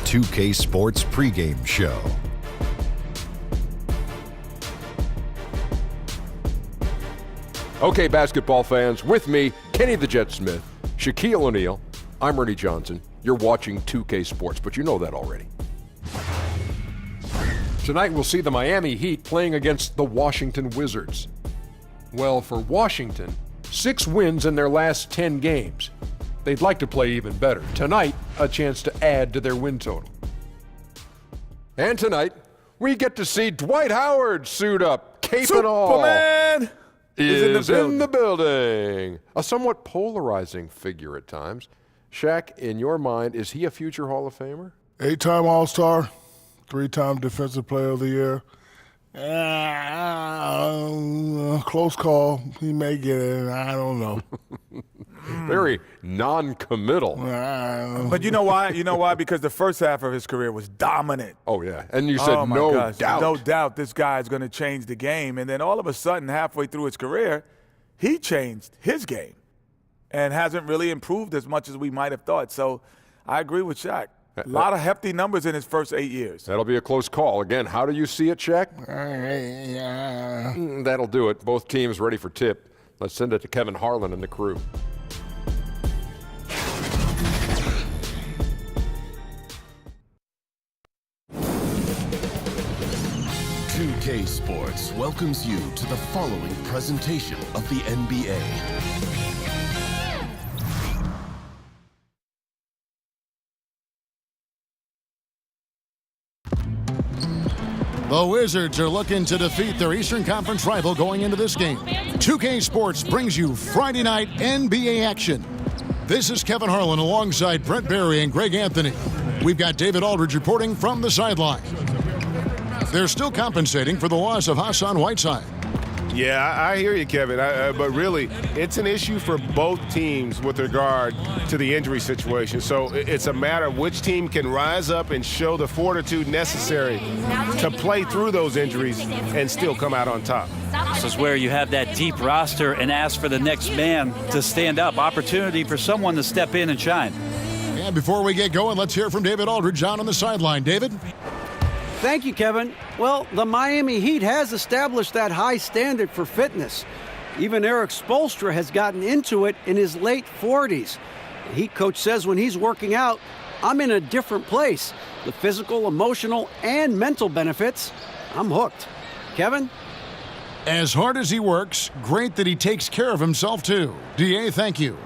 2K Sports pregame show. Okay, basketball fans, with me, Kenny the Jet Smith, Shaquille O'Neal, I'm Ernie Johnson. You're watching 2K Sports, but you know that already. Tonight we'll see the Miami Heat playing against the Washington Wizards. Well, for Washington, 6 wins in their last 10 games. They'd like to play even better. Tonight, a chance to add to their win total. And tonight, we get to see Dwight Howard suit up, cape and all. Superman Is in the building. A somewhat polarizing figure at times. Shaq, in your mind, is he a future Hall of Famer? 8-time All-Star, 3-time Defensive Player of the Year. Close call. He may get it. I don't know. Very non-committal. But you know why? You know why? Because the first half of his career was dominant. Oh, yeah. And you said Oh, my no gosh. doubt. No doubt this guy is going to change the game. And then all of a sudden, halfway through his career, he changed his game and hasn't really improved as much as we might have thought. So I agree with Shaq. A lot of hefty numbers in his first 8 years. That'll be a close call. Again, how do you see it, Shaq? That'll do it. Both teams ready for tip. Let's send it to Kevin Harlan and the crew. K Sports welcomes you to the following presentation of the NBA. The Wizards are looking to defeat their Eastern Conference rival going into this game. 2K Sports brings you Friday night NBA action. This is Kevin Harlan alongside Brent Barry and Greg Anthony. We've got David Aldridge reporting from the sideline. They're still compensating for the loss of Hassan Whiteside. Yeah, I hear you, Kevin. But really, it's an issue for both teams with regard to the injury situation. So it's a matter of which team can rise up and show the fortitude necessary to play through those injuries and still come out on top. This is where you have that deep roster and ask for the next man to stand up. Opportunity for someone to step in and shine. And before we get going, let's hear from David Aldridge down on the sideline. David? Thank you, Kevin. Well, the Miami Heat has established that high standard for fitness. Even Eric Spoelstra has gotten into it in his late 40s. The Heat coach says when he's working out, I'm in a different place. The physical, emotional, and mental benefits, I'm hooked. Kevin? As hard as he works, great that he takes care of himself, too. DA, thank you.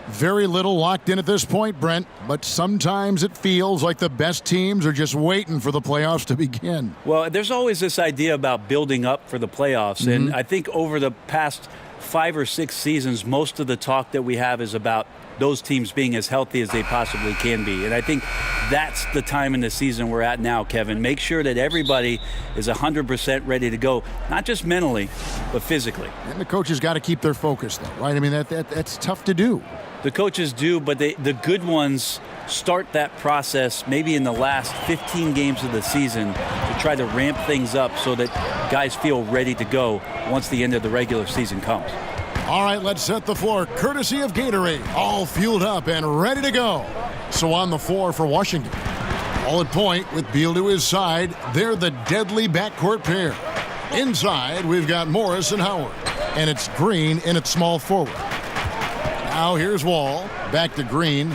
Very little locked in at this point, Brent, but sometimes it feels like the best teams are just waiting for the playoffs to begin. Well, there's always this idea about building up for the playoffs, and I think over the past 5 or 6 seasons, most of the talk that we have is about those teams being as healthy as they possibly can be. And I think that's the time in the season we're at now, Kevin. Make sure that everybody is 100% ready to go, not just mentally, but physically. And the coaches got to keep their focus, though, right? I mean, that's tough to do. The coaches do, but the good ones start that process maybe in the last 15 games of the season to try to ramp things up so that guys feel ready to go once the end of the regular season comes. All right, let's set the floor, courtesy of Gatorade. All fueled up and ready to go. So on the floor for Washington. All at point with Beal to his side. They're the deadly backcourt pair. Inside, we've got Morris and Howard. And it's Green in at small forward. Now here's Wall. Back to Green.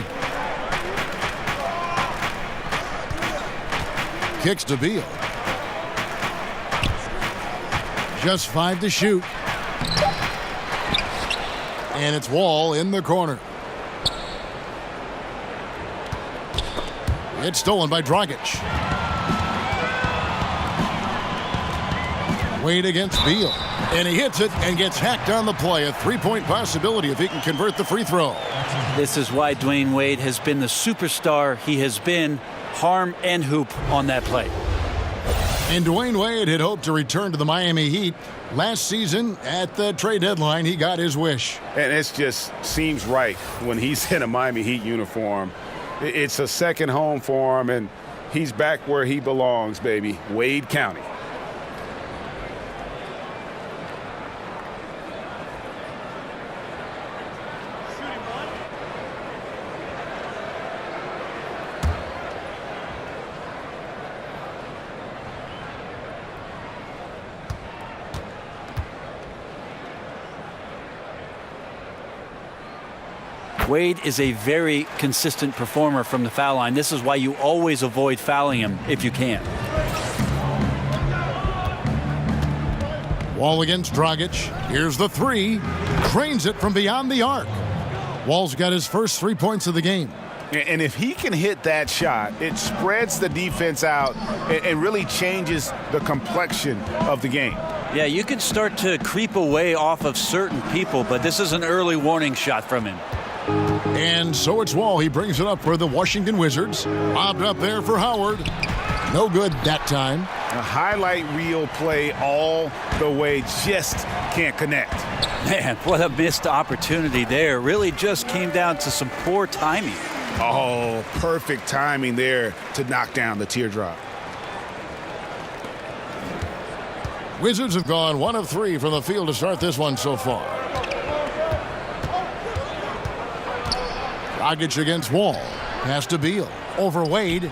Kicks to Beal. Just 5 to shoot. And it's Wall in the corner. It's stolen by Dragic. Wade against Beal. And he hits it and gets hacked on the play. A 3-point possibility if he can convert the free throw. This is why Dwayne Wade has been the superstar he has been, harm and hoop on that play. And Dwayne Wade had hoped to return to the Miami Heat. Last season, at the trade deadline, he got his wish. And it just seems right when he's in a Miami Heat uniform. It's a second home for him, and he's back where he belongs, baby. Wade County. Wade is a very consistent performer from the foul line. This is why you always avoid fouling him if you can. Wall against Dragic. Here's the three. Cranes it from beyond the arc. Wall's got his first 3 points of the game. And if he can hit that shot, it spreads the defense out and really changes the complexion of the game. Yeah, you can start to creep away off of certain people, but this is an early warning shot from him. And so it's Wall. He brings it up for the Washington Wizards. Lobbed up there for Howard. No good that time. A highlight reel play all the way, just can't connect. Man, what a missed opportunity there. Really just came down to some poor timing. Oh, perfect timing there to knock down the teardrop. Wizards have gone 1 of 3 from the field to start this one so far. Dragic against Wall. Pass to Beal. Over Wade.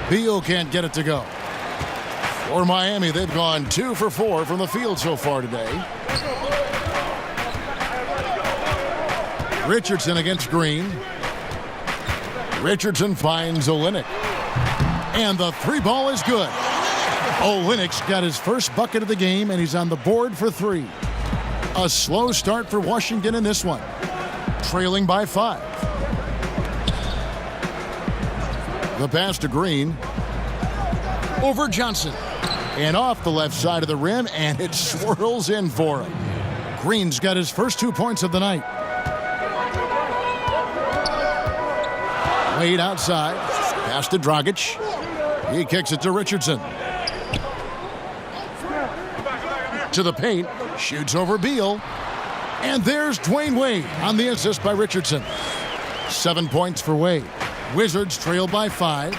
Beal can't get it to go. For Miami, they've gone 2 for 4 from the field so far today. Richardson against Green. Richardson finds Olynyk. And the 3 ball is good. Olynyk's got his first bucket of the game, and he's on the board for 3. A slow start for Washington in this one. Trailing by 5. The pass to Green. Over Johnson. And off the left side of the rim, and it swirls in for him. Green's got his first 2 points of the night. Wade outside. Pass to Dragic. He kicks it to Richardson. To the paint. Shoots over Beal. And there's Dwayne Wade on the assist by Richardson. 7 points for Wade. Wizards trail by 5.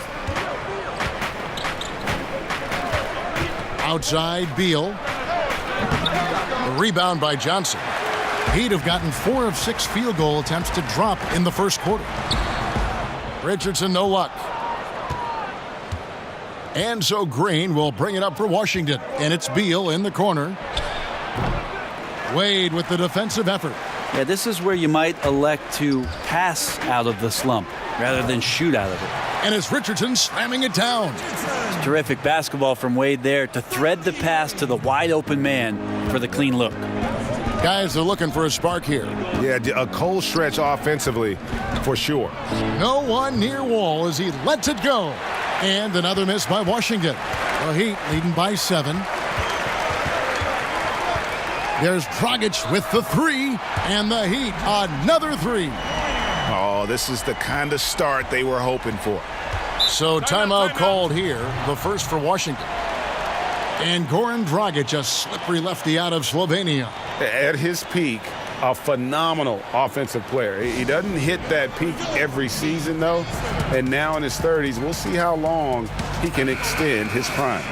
Outside, Beal. A rebound by Johnson. He'd have gotten 4 of 6 field goal attempts to drop in the first quarter. Richardson, no luck. And so Green will bring it up for Washington. And it's Beal in the corner. Wade with the defensive effort. Yeah, this is where you might elect to pass out of the slump rather than shoot out of it. And it's Richardson slamming it down. It's terrific basketball from Wade there to thread the pass to the wide open man for the clean look. Guys are looking for a spark here. Yeah, a cold stretch offensively for sure. No one near Wall as he lets it go. And another miss by Washington. The Heat leading by 7. There's Dragic with the 3. And the Heat another 3. Oh, this is the kind of start they were hoping for. So timeout called here, the first for Washington. And Goran Dragic, a slippery lefty out of Slovenia. At his peak, a phenomenal offensive player. He doesn't hit that peak every season, though. And now in his 30s, we'll see how long he can extend his prime.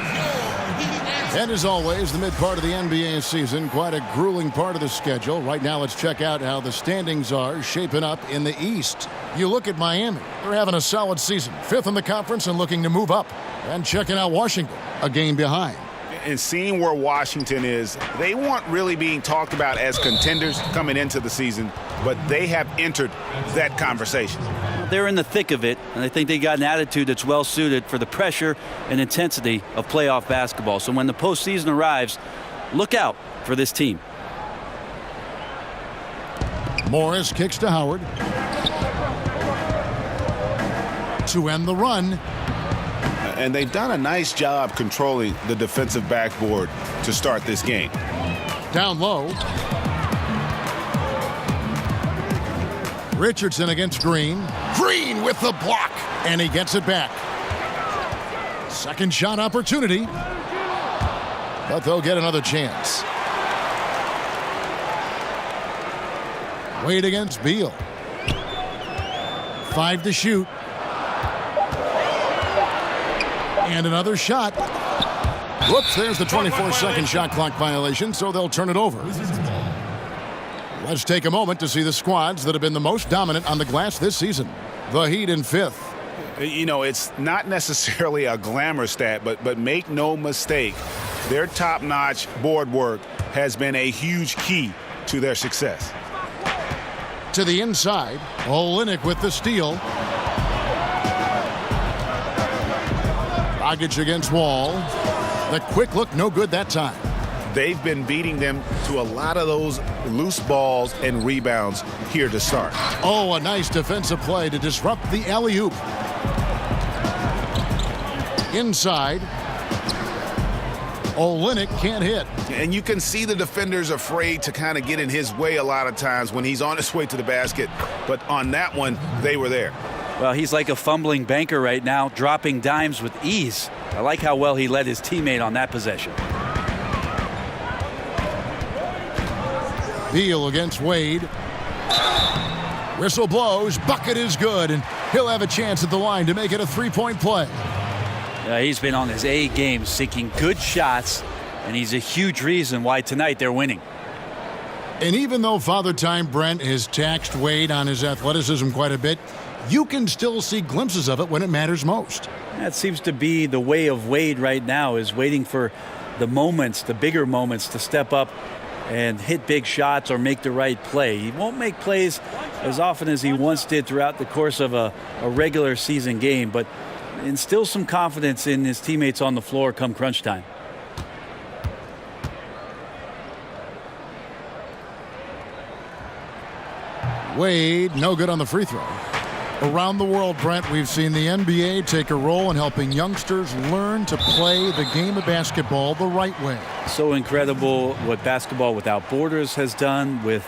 And as always, the mid part of the NBA season, quite a grueling part of the schedule. Right now, let's check out how the standings are shaping up in the East. You look at Miami. They're having a solid season. 5th in the conference and looking to move up. And checking out Washington, a game behind. And seeing where Washington is, they weren't really being talked about as contenders coming into the season, but they have entered that conversation. They're in the thick of it, and I think they got an attitude that's well suited for the pressure and intensity of playoff basketball. So when the postseason arrives, look out for this team. Morris kicks to Howard. To end the run. And they've done a nice job controlling the defensive backboard to start this game. Down low. Richardson against Green. Green with the block. And he gets it back. Second shot opportunity. But they'll get another chance. Wade against Beal. 5 to shoot. And another shot. Whoops, there's the 24-second shot clock violation, so they'll turn it over. Let's take a moment to see the squads that have been the most dominant on the glass this season. The Heat in 5th. You know, it's not necessarily a glamour stat, but make no mistake, their top-notch board work has been a huge key to their success. to the inside. Olynyk with the steal. Dragic against Wall. The quick look, no good that time. They've been beating them to a lot of those loose balls and rebounds here to start. Oh, a nice defensive play to disrupt the alley-oop. Inside. Olynyk can't hit. And you can see the defenders afraid to kind of get in his way a lot of times when he's on his way to the basket. But on that one, they were there. Well, he's like a fumbling banker right now, dropping dimes with ease. I like how well he led his teammate on that possession. Beal against Wade. Whistle blows. Bucket is good, and he'll have a chance at the line to make it a three-point play. He's been on his A game, seeking good shots, and he's a huge reason why tonight they're winning. And even though Father Time Brent has taxed Wade on his athleticism quite a bit, you can still see glimpses of it when it matters most. That seems to be the way of Wade right now, is waiting for the moments, the bigger moments, to step up and hit big shots or make the right play. He won't make plays as often as he once did throughout the course of a regular season game, but instills some confidence in his teammates on the floor come crunch time. Wade, no good on the free throw. Around the world, Brent, we've seen the NBA take a role in helping youngsters learn to play the game of basketball the right way. So incredible what Basketball Without Borders has done with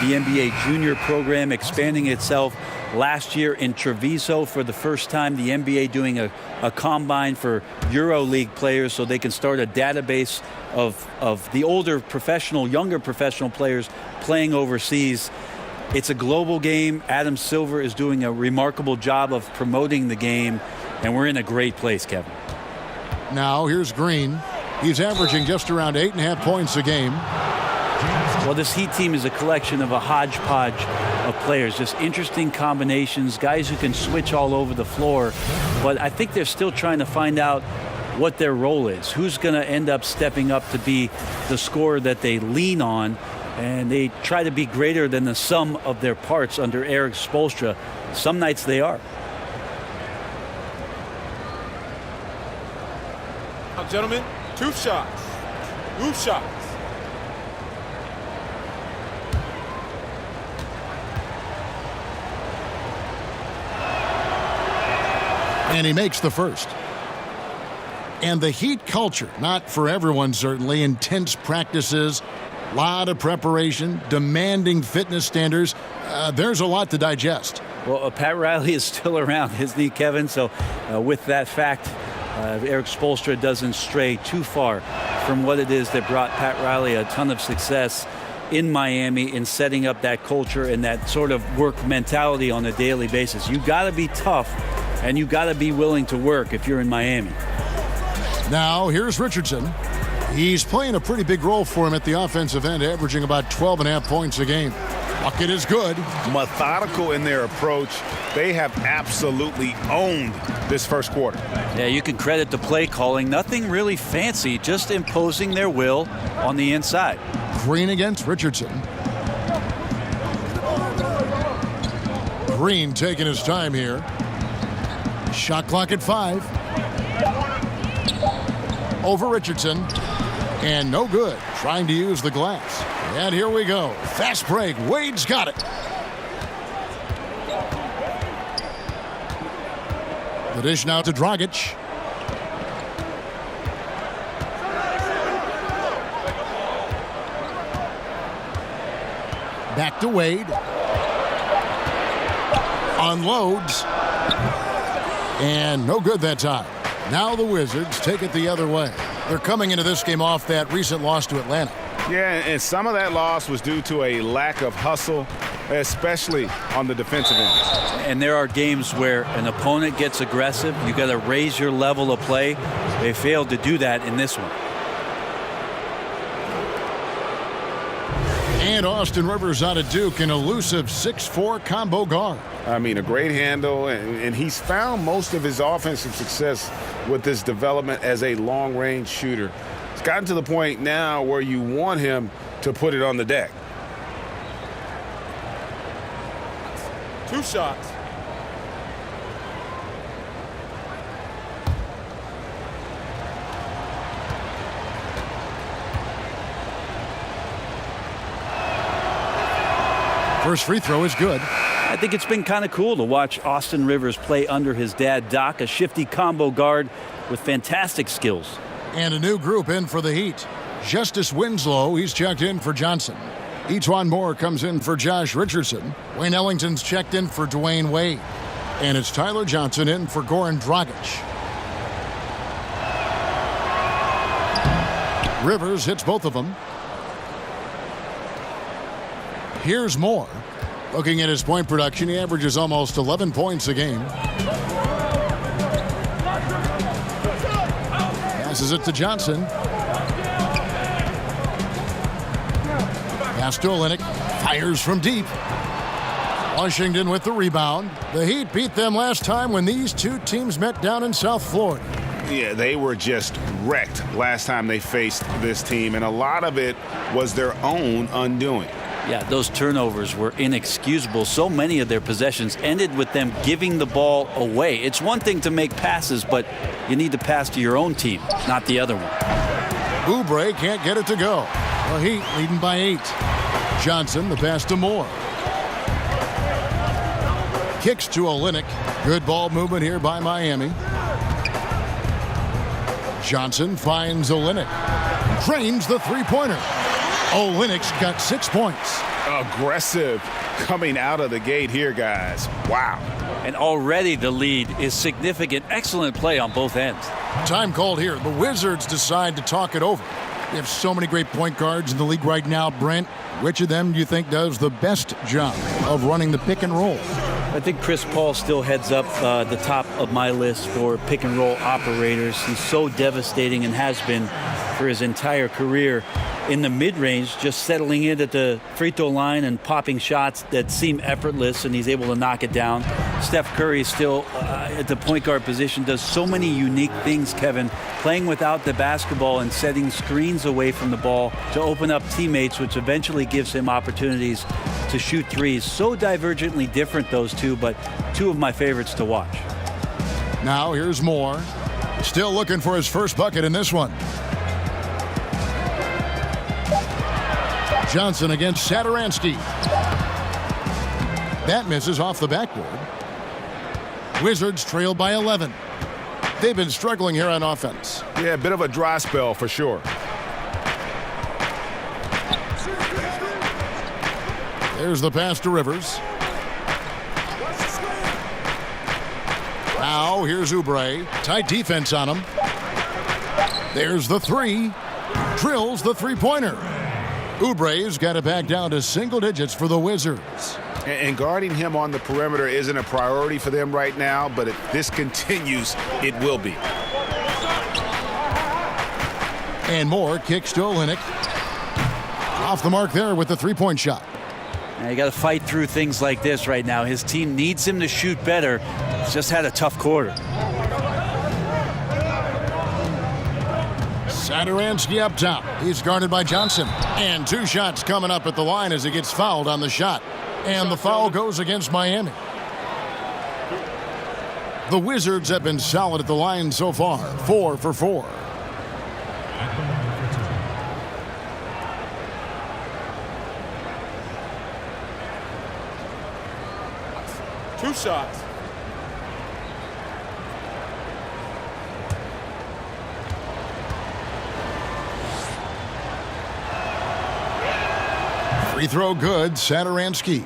the NBA junior program expanding itself. Last year in Treviso, for the first time, the NBA doing a combine for EuroLeague players so they can start a database of the older professional, younger professional players playing overseas. It's a global game. Adam Silver is doing a remarkable job of promoting the game, and we're in a great place, Kevin. Now here's Green. He's averaging just around 8.5 points a game. Well, this Heat team is a collection of a hodgepodge of players, just interesting combinations, guys who can switch all over the floor. But I think they're still trying to find out what their role is, who's going to end up stepping up to be the scorer that they lean on. And they try to be greater than the sum of their parts under Eric Spoelstra. Some nights they are. Now, gentlemen, two shots. Two shots. And he makes the first. And the Heat culture, not for everyone certainly, intense practices, lot of preparation, demanding fitness standards. There's a lot to digest. Well, Pat Riley is still around, isn't he, Kevin? So with that fact, Eric Spoelstra doesn't stray too far from what it is that brought Pat Riley a ton of success in Miami in setting up that culture and that sort of work mentality on a daily basis. You got to be tough, and you got to be willing to work if you're in Miami. Now, here's Richardson. He's playing a pretty big role for him at the offensive end, averaging about 12.5 points a game. Bucket is good. Methodical in their approach. They have absolutely owned this first quarter. Yeah, you can credit the play calling. Nothing really fancy, just imposing their will on the inside. Green against Richardson. Green taking his time here. Shot clock at 5. Over Richardson. And no good. Trying to use the glass. And here we go. Fast break. Wade's got it. The dish now to Dragic. Back to Wade. Unloads. And no good that time. Now the Wizards take it the other way. They're coming into this game off that recent loss to Atlanta. Yeah, and some of that loss was due to a lack of hustle, especially on the defensive end. And there are games where an opponent gets aggressive. You got to raise your level of play. They failed to do that in this one. And Austin Rivers out of Duke, an elusive 6'4" combo guard. I mean, a great handle, and he's found most of his offensive success with this development as a long-range shooter. It's gotten to the point now where you want him to put it on the deck. 2 shots. First free throw is good. I think it's been kind of cool to watch Austin Rivers play under his dad, Doc, a shifty combo guard with fantastic skills. And a new group in for the Heat. Justice Winslow, he's checked in for Johnson. Etuan Moore comes in for Josh Richardson. Wayne Ellington's checked in for Dwayne Wade. And it's Tyler Johnson in for Goran Dragic. Rivers hits both of them. Here's Moore. Looking at his point production, he averages almost 11 points a game. Passes it to Johnson. Pass to Olynyk. Fires from deep. Washington with the rebound. The Heat beat them last time when these two teams met down in South Florida. Yeah, they were just wrecked last time they faced this team, and a lot of it was their own undoing. Yeah, those turnovers were inexcusable. So many of their possessions ended with them giving the ball away. It's one thing to make passes, but you need to pass to your own team, not the other one. Oubre can't get it to go. The Heat leading by 8. Johnson, the pass to Moore. Kicks to Olynyk. Good ball movement here by Miami. Johnson finds Olynyk. Drains the three-pointer. Olynyk's got 6 points. Aggressive coming out of the gate here, guys. Wow. And already the lead is significant. Excellent play on both ends. Time called here. The Wizards decide to talk it over. They have so many great point guards in the league right now, Brent. Which of them do you think does the best job of running the pick and roll? I think Chris Paul still heads up the top of my list for pick and roll operators. He's so devastating and has been for his entire career. In the mid-range, just settling in at the free throw line and popping shots that seem effortless, and he's able to knock it down. Steph Curry is still at the point guard position, does so many unique things, Kevin, playing without the basketball and setting screens away from the ball to open up teammates, which eventually gives him opportunities to shoot threes. So divergently different, those two, but two of my favorites to watch. Now here's Moore. Still looking for his first bucket in this one. Johnson against Satoransky. That misses off the backboard. Wizards trail by 11. They've been struggling here on offense. Yeah, a bit of a dry spell for sure. There's the pass to Rivers. Now here's Oubre. Tight defense on him. There's the three. Drills the three-pointer. Oubre's got it back down to single digits for the Wizards. And guarding him on the perimeter isn't a priority for them right now, but if this continues, it will be. And Moore kicks to Olynyk. Off the mark there with the three-point shot. Now you got to fight through things like this right now. His team needs him to shoot better. He's just had a tough quarter. Satoransky up top. He's guarded by Johnson. And 2 shots coming up at the line as he gets fouled on the shot. And the foul goes against Miami. The Wizards have been solid at the line so far. 4 for 4. Two shots. Free throw good, Satoransky.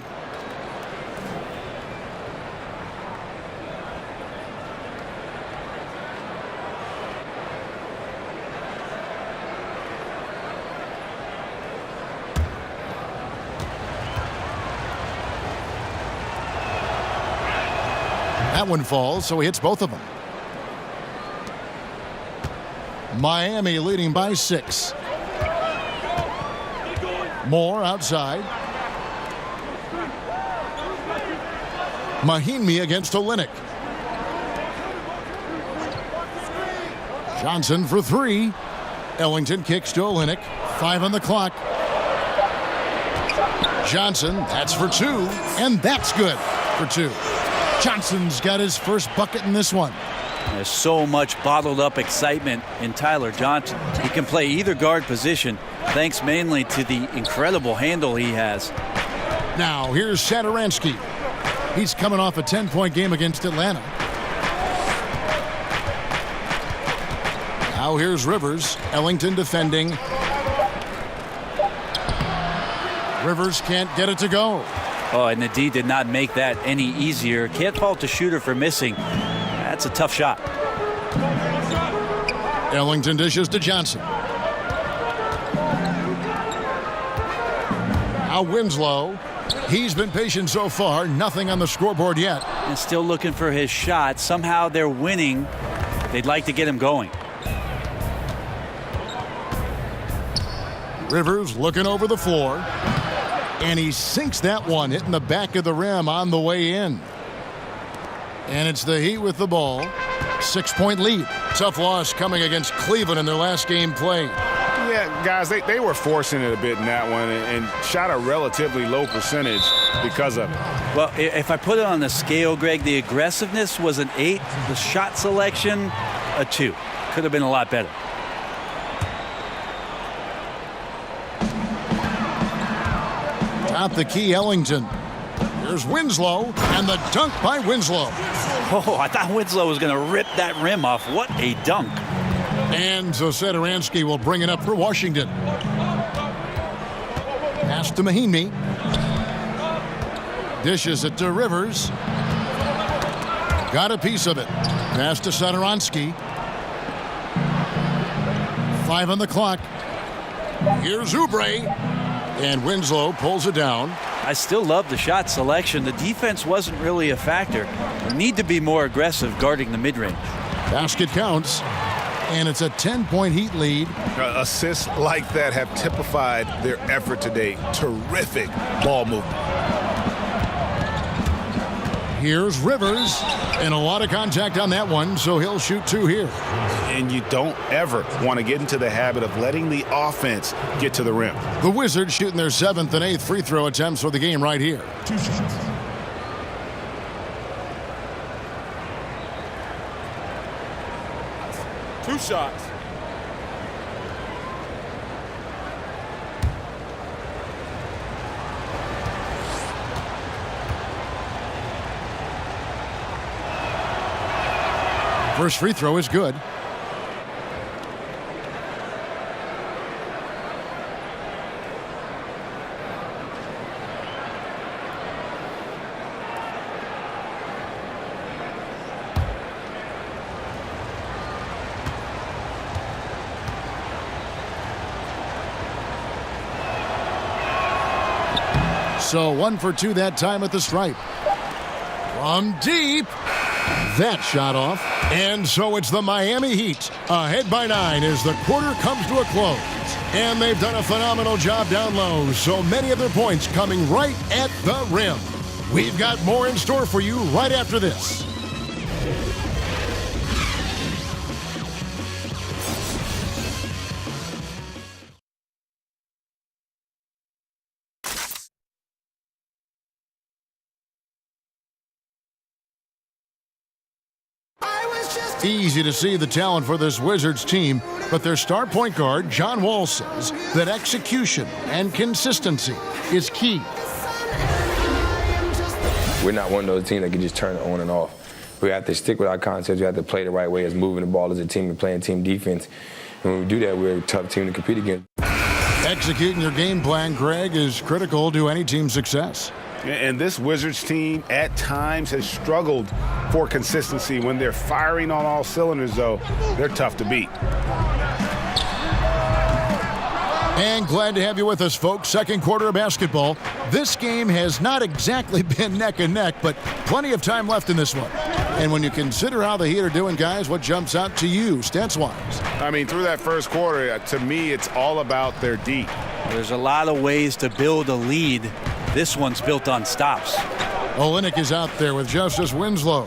That one falls, so he hits both of them. Miami leading by 6. Moore outside. Mahinmi against Olynyk. Johnson for 3. Ellington kicks to Olynyk. 5 on the clock. Johnson, that's for 2, and that's good. for two. Johnson's got his first bucket in this one. There's so much bottled up excitement in Tyler Johnson. He can play either guard position, thanks mainly to the incredible handle he has. Now here's Satoransky. He's coming off a 10-point game against Atlanta. Now here's Rivers. Ellington defending. Rivers can't get it to go. Oh, and the D did not make that any easier. Can't fault the shooter for missing. That's a tough shot. Ellington dishes to Johnson. Now Winslow. He's been patient so far. Nothing on the scoreboard yet. And still looking for his shot. Somehow they're winning. They'd like to get him going. Rivers looking over the floor. And he sinks that one, hitting the back of the rim on the way in. And it's the Heat with the ball. 6-point lead. Tough loss coming against Cleveland in their last game played. Yeah, guys, they were forcing it a bit in that one and shot a relatively low percentage because of it. Well, if I put it on the scale, Greg, the aggressiveness was an 8. The shot selection, a 2. Could have been a lot better. Top the key, Ellington. Here's Winslow, and the dunk by Winslow. Oh, I thought Winslow was going to rip that rim off. What a dunk. And so Satoransky will bring it up for Washington. Pass to Mahinmi. Dishes it to Rivers. Got a piece of it. Pass to Satoransky. 5 on the clock. Here's Oubre. And Winslow pulls it down. I still love the shot selection. The defense wasn't really a factor. We need to be more aggressive guarding the mid-range. Basket counts. And it's a 10-point Heat lead. Assists like that have typified their effort today. Terrific ball movement. Here's Rivers. And a lot of contact on that one, so he'll shoot 2 here. And you don't ever want to get into the habit of letting the offense get to the rim. The Wizards shooting their 7th and 8th free throw attempts for the game right here. 2 shots. Two shots. First free throw is good. So 1 for 2 that time at the stripe. From deep. That shot off. And so it's the Miami Heat ahead by 9 as the quarter comes to a close. And they've done a phenomenal job down low. So many of their points coming right at the rim. We've got more in store for you right after this. Easy to see the talent for this Wizards team, but their star point guard, John Wall, says that execution and consistency is key. We're not one of those teams that can just turn it on and off. We have to stick with our concepts. We have to play the right way as moving the ball as a team and playing team defense. And when we do that, we're a tough team to compete against. Executing your game plan, Greg, is critical to any team's success. And this Wizards team at times has struggled for consistency. When they're firing on all cylinders, though, they're tough to beat. And glad to have you with us, folks. Second quarter of basketball. This game has not exactly been neck and neck, but plenty of time left in this one. And when you consider how the Heat are doing, guys, what jumps out to you, stats-wise? I mean, through that first quarter, to me, it's all about their D. There's a lot of ways to build a lead. This one's built on stops. Olynyk is out there with Justice Winslow.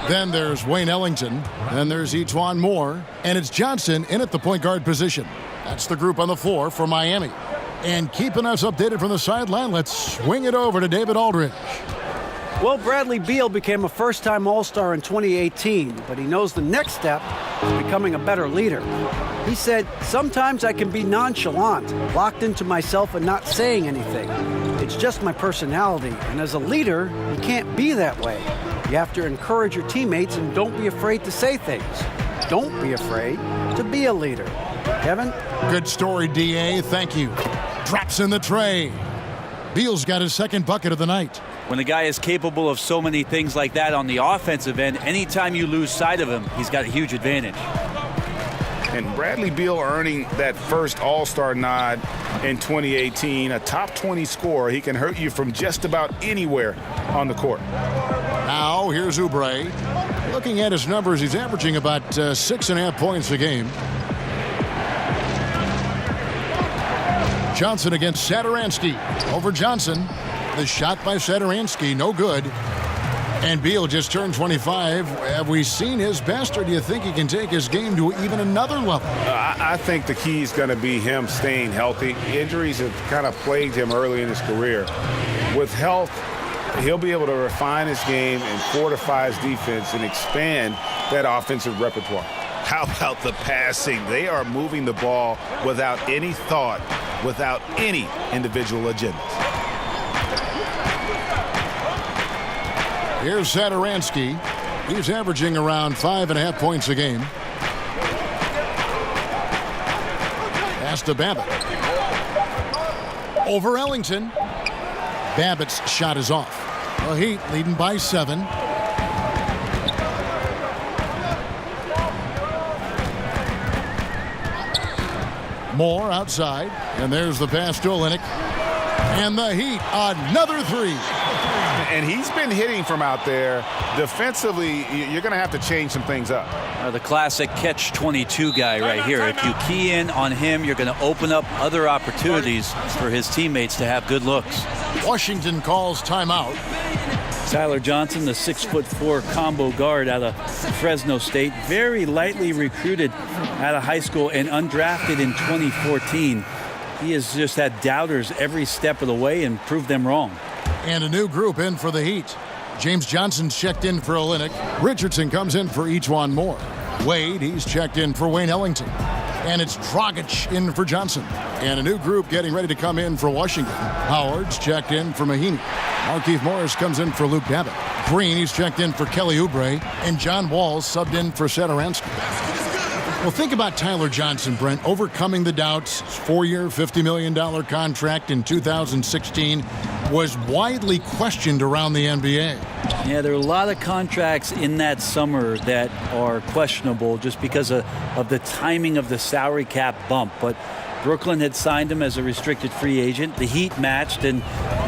Then there's Wayne Ellington. Then there's Etuan Moore. And it's Johnson in at the point guard position. That's the group on the floor for Miami. And keeping us updated from the sideline, let's swing it over to David Aldridge. Well, Bradley Beal became a first-time All-Star in 2018, but he knows the next step is becoming a better leader. He said, "Sometimes I can be nonchalant, locked into myself and not saying anything. It's just my personality, and as a leader, you can't be that way. You have to encourage your teammates and don't be afraid to say things. Don't be afraid to be a leader." Kevin? Good story, D.A. Thank you. Drops in the tray. Beal's got his second bucket of the night. When a guy is capable of so many things like that on the offensive end, anytime you lose sight of him, he's got a huge advantage. And Bradley Beal earning that first All-Star nod in 2018, a top 20 scorer. He can hurt you from just about anywhere on the court. Now here's Oubre. Looking at his numbers, he's averaging about 6.5 points a game. Johnson against Satoransky. Over Johnson. The shot by Satoransky, no good. And Beal just turned 25. Have we seen his best, or do you think he can take his game to even another level? I think the key is going to be him staying healthy. Injuries have kind of plagued him early in his career. With health, he'll be able to refine his game and fortify his defense and expand that offensive repertoire. How about the passing? They are moving the ball without any thought, without any individual agenda. Here's Satoransky. He's averaging around 5.5 points a game. Pass to Babbitt. Over Ellington. Babbitt's shot is off. The Heat leading by 7. Moore outside. And there's the pass to Olynyk. And the Heat, another three. And he's been hitting from out there. Defensively, you're going to have to change some things up. The classic catch-22 guy right here. If you key in on him, you're going to open up other opportunities for his teammates to have good looks. Washington calls timeout. Tyler Johnson, the 6'4" combo guard out of Fresno State, very lightly recruited out of high school and undrafted in 2014. He has just had doubters every step of the way and proved them wrong. And a new group in for the Heat. James Johnson's checked in for Olynyk. Richardson comes in for Ejuan Moore. Wade, he's checked in for Wayne Ellington. And it's Dragic in for Johnson. And a new group getting ready to come in for Washington. Howard's checked in for Mahinmi. Markieff Morris comes in for Luke Babbitt. Green, he's checked in for Kelly Oubre. And John Wall's subbed in for Satoransky. Well, think about Tyler Johnson, Brent, overcoming the doubts. His 4-year, $50 million contract in 2016 was widely questioned around the NBA. Yeah, there are a lot of contracts in that summer that are questionable just because of the timing of the salary cap bump. But Brooklyn had signed him as a restricted free agent. The Heat matched, and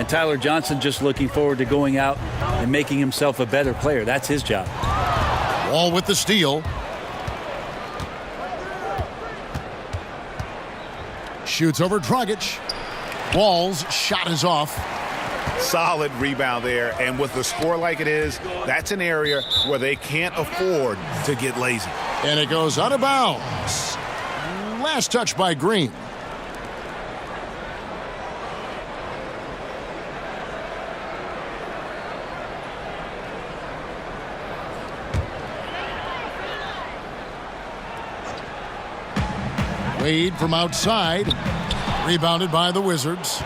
Tyler Johnson just looking forward to going out and making himself a better player. That's his job. Wall with the steal. Shoots over Dragic. Wall's shot is off. Solid rebound there, and with the score like it is, that's an area where they can't afford to get lazy. And it goes out of bounds. Last touch by Green. Wade from outside. Rebounded by the Wizards.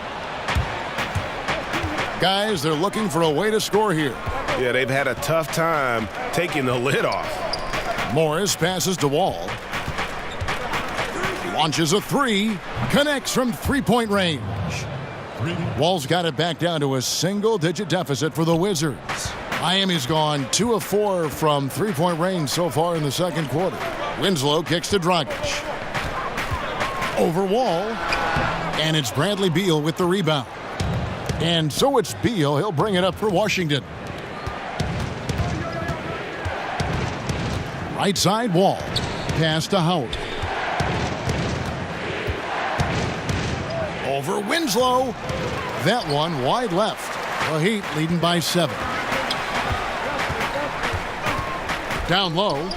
Guys, they're looking for a way to score here. Yeah, they've had a tough time taking the lid off. Morris passes to Wall. Launches a three. Connects from three-point range. Wall's got it back down to a single-digit deficit for the Wizards. Miami's gone 2 of 4 from three-point range so far in the second quarter. Winslow kicks to Dragic. Over Wall. And it's Bradley Beal with the rebound. And so it's Beal. He'll bring it up for Washington. Right side, Wall. Pass to Howard. Over Winslow. That one wide left. The Heat leading by 7. Down low.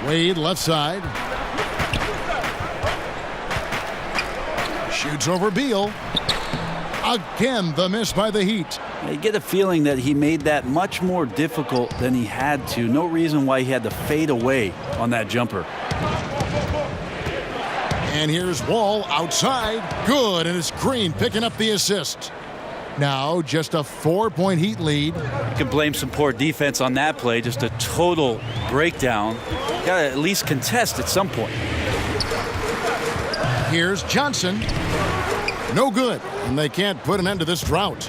Wade left side. Shoots over Beal. Again, the miss by the Heat. You get a feeling that he made that much more difficult than he had to. No reason why he had to fade away on that jumper. And here's Wall outside. Good, and it's Green picking up the assist. Now just a 4-point Heat lead. You can blame some poor defense on that play. Just a total breakdown. Got to at least contest at some point. Here's Johnson. No good, and they can't put an end to this drought.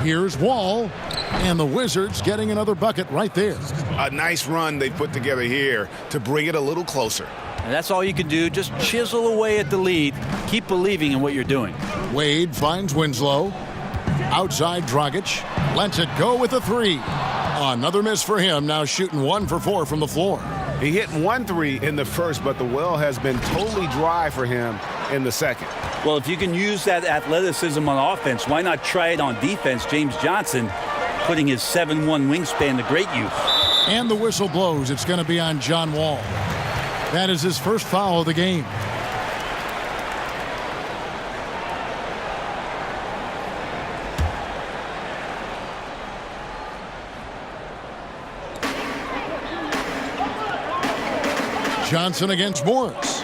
Here's Wall, and the Wizards getting another bucket right there. A nice run they put together here to bring it a little closer. And that's all you can do. Just chisel away at the lead. Keep believing in what you're doing. Wade finds Winslow. Outside Dragic. Lets it go with a three. Another miss for him. Now shooting 1 for 4 from the floor. He hit 1 3 in the first, but the well has been totally dry for him in the second. Well, if you can use that athleticism on offense, why not try it on defense? James Johnson putting his 7'1" wingspan to great use. And the whistle blows. It's going to be on John Wall. That is his first foul of the game. Johnson against Morris.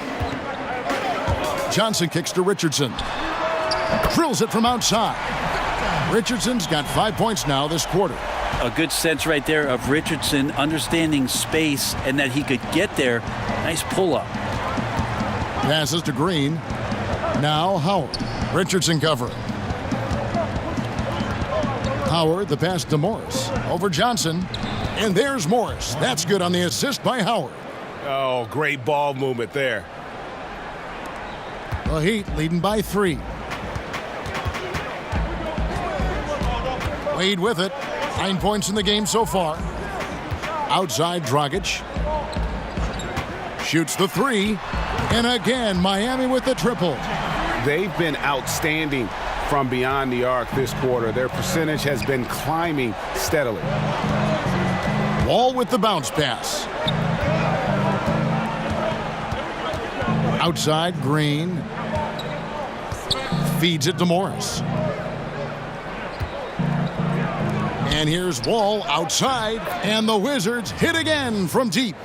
Johnson kicks to Richardson. Drills it from outside. Richardson's got 5 points now this quarter. A good sense right there of Richardson understanding space and that he could get there. Nice pull-up. Passes to Green. Now Howard. Richardson covering. Howard, the pass to Morris. Over Johnson. And there's Morris. That's good on the assist by Howard. Oh, great ball movement there. The Heat leading by 3. Wade with it. 9 points in the game so far. Outside Dragic. Shoots the 3. And again, Miami with the triple. They've been outstanding from beyond the arc this quarter. Their percentage has been climbing steadily. Wall with the bounce pass. Outside, Green. Feeds it to Morris. And here's Wall outside, and the Wizards hit again from deep.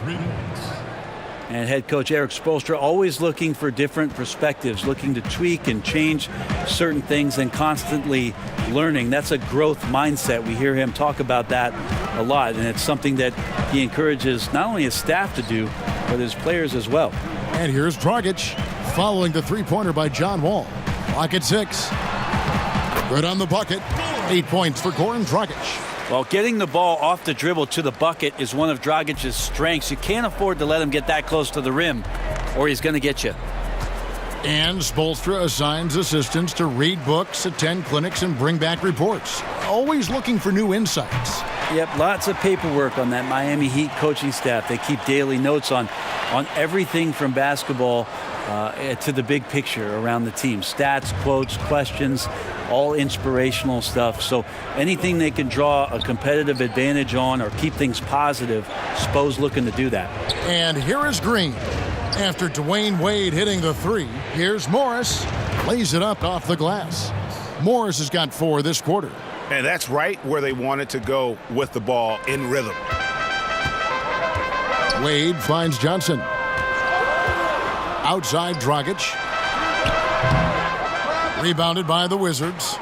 And head coach Eric Spoelstra always looking for different perspectives, looking to tweak and change certain things and constantly learning. That's a growth mindset. We hear him talk about that a lot, and it's something that he encourages not only his staff to do, but his players as well. And here's Dragic following the three-pointer by John Wall. Clock at 6. Good on the bucket. 8 points for Goran Dragic. Well, getting the ball off the dribble to the bucket is one of Dragic's strengths. You can't afford to let him get that close to the rim, or he's going to get you. And Spoelstra assigns assistants to read books, attend clinics, and bring back reports. Always looking for new insights. Yep, lots of paperwork on that Miami Heat coaching staff. They keep daily notes on everything from basketball to the big picture around the team. Stats, quotes, questions, all inspirational stuff. So anything they can draw a competitive advantage on or keep things positive, Spo's looking to do that. And here is Green. After Dwayne Wade hitting the 3, here's Morris. Lays it up off the glass. Morris has got 4 this quarter. And that's right where they wanted to go with the ball, in rhythm. Wade finds Johnson. Outside Dragic. Rebounded by the Wizards.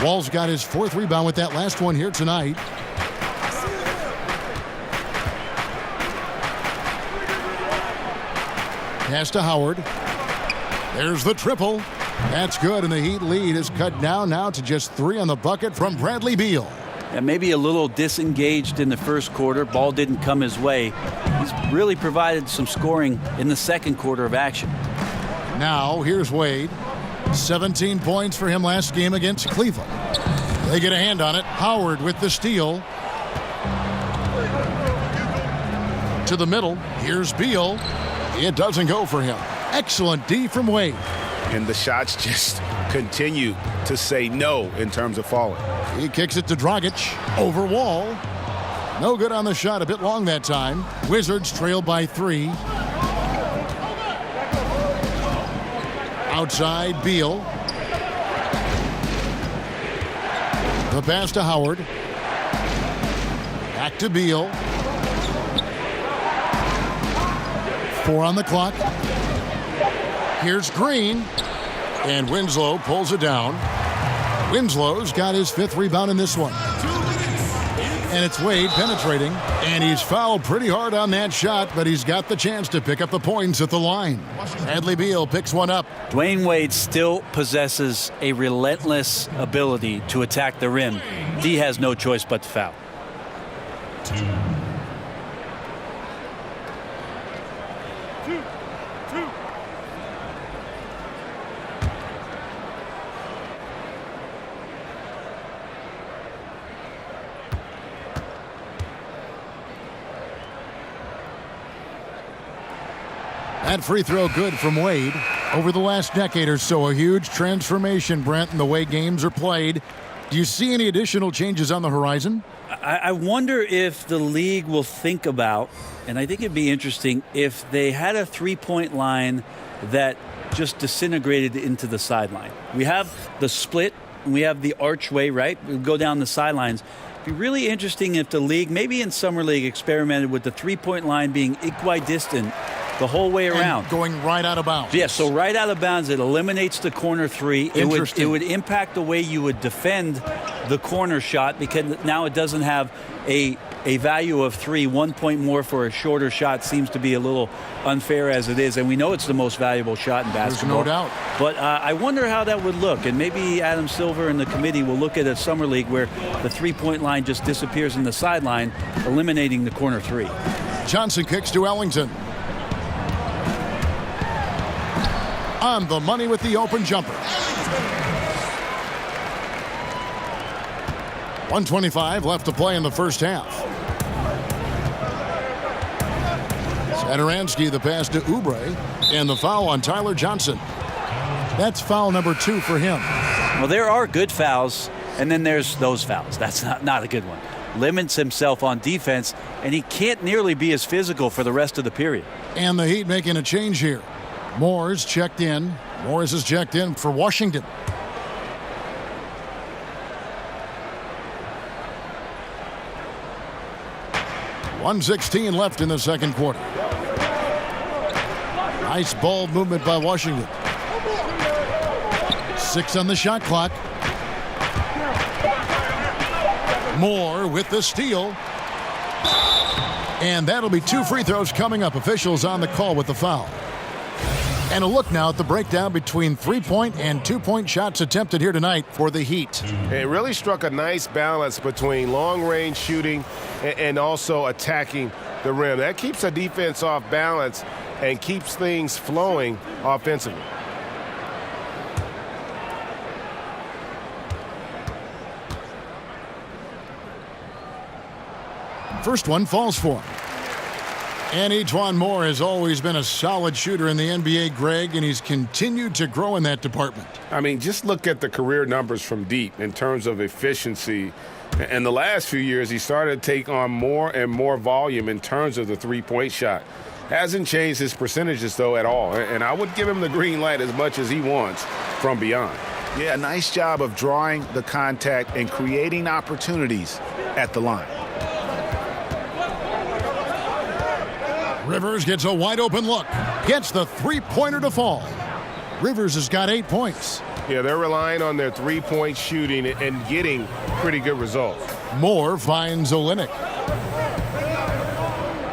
Wall's got his 4th rebound with that last one here tonight. Pass to Howard. There's the triple. That's good, and the Heat lead is cut down now to just 3 on the bucket from Bradley Beal. And maybe a little disengaged in the first quarter. Ball didn't come his way. He's really provided some scoring in the second quarter of action. Now, here's Wade. 17 points for him last game against Cleveland. They get a hand on it. Howard with the steal. To the middle. Here's Beal. It doesn't go for him. Excellent D from Wade. And the shots just continue to say no in terms of falling. He kicks it to Dragic. Over Wall. No good on the shot. A bit long that time. Wizards trail by 3. Outside Beal. The pass to Howard. Back to Beal. 4 on the clock. Here's Green. And Winslow pulls it down. Winslow's got his 5th rebound in this one. And it's Wade penetrating. And he's fouled pretty hard on that shot, but he's got the chance to pick up the points at the line. Bradley Beal picks one up. Dwayne Wade still possesses a relentless ability to attack the rim. D has no choice but to foul. That free throw good from Wade. Over the last decade or so, a huge transformation, Brent, in the way games are played. Do you see any additional changes on the horizon? I wonder if the league will think about, and I think it'd be interesting, if they had a three-point line that just disintegrated into the sideline. We have the split, and we have the archway, right? We go down the sidelines. It'd be really interesting if the league, maybe in Summer League, experimented with the three-point line being equidistant the whole way around. And going right out of bounds. Yeah, so right out of bounds, it eliminates the corner three. It would impact the way you would defend the corner shot, because now it doesn't have a value of 3. 1 point more for a shorter shot seems to be a little unfair as it is, and we know it's the most valuable shot in basketball. There's no doubt. But I wonder how that would look, and maybe Adam Silver and the committee will look at a Summer League where the three-point line just disappears in the sideline, eliminating the corner three. Johnson kicks to Ellington. On the money with the open jumper. 1:25 left to play in the first half. Satoransky the pass to Oubre, and the foul on Tyler Johnson. That's foul number 2 for him. Well, there are good fouls, and then there's those fouls. That's not a good one. Limits himself on defense, and he can't nearly be as physical for the rest of the period. And the Heat making a change here. Moore's checked in. Morris is checked in for Washington. .116 left in the second quarter. Nice ball movement by Washington. 6 on the shot clock. Moore with the steal. And that'll be 2 free throws coming up. Officials on the call with the foul. And a look now at the breakdown between 3-point and 2-point shots attempted here tonight for the Heat. It really struck a nice balance between long-range shooting and also attacking the rim. That keeps the defense off balance and keeps things flowing offensively. First one falls for him. And E'Twaun Moore has always been a solid shooter in the NBA, Greg, and he's continued to grow in that department. I mean, just look at the career numbers from deep in terms of efficiency. In the last few years, he started to take on more and more volume in terms of the three-point shot. Hasn't changed his percentages, though, at all. And I would give him the green light as much as he wants from beyond. Yeah, nice job of drawing the contact and creating opportunities at the line. Rivers gets a wide open look. Gets the three-pointer to fall. Rivers has got 8 points. Yeah, they're relying on their three-point shooting and getting pretty good results. Moore finds Olynyk.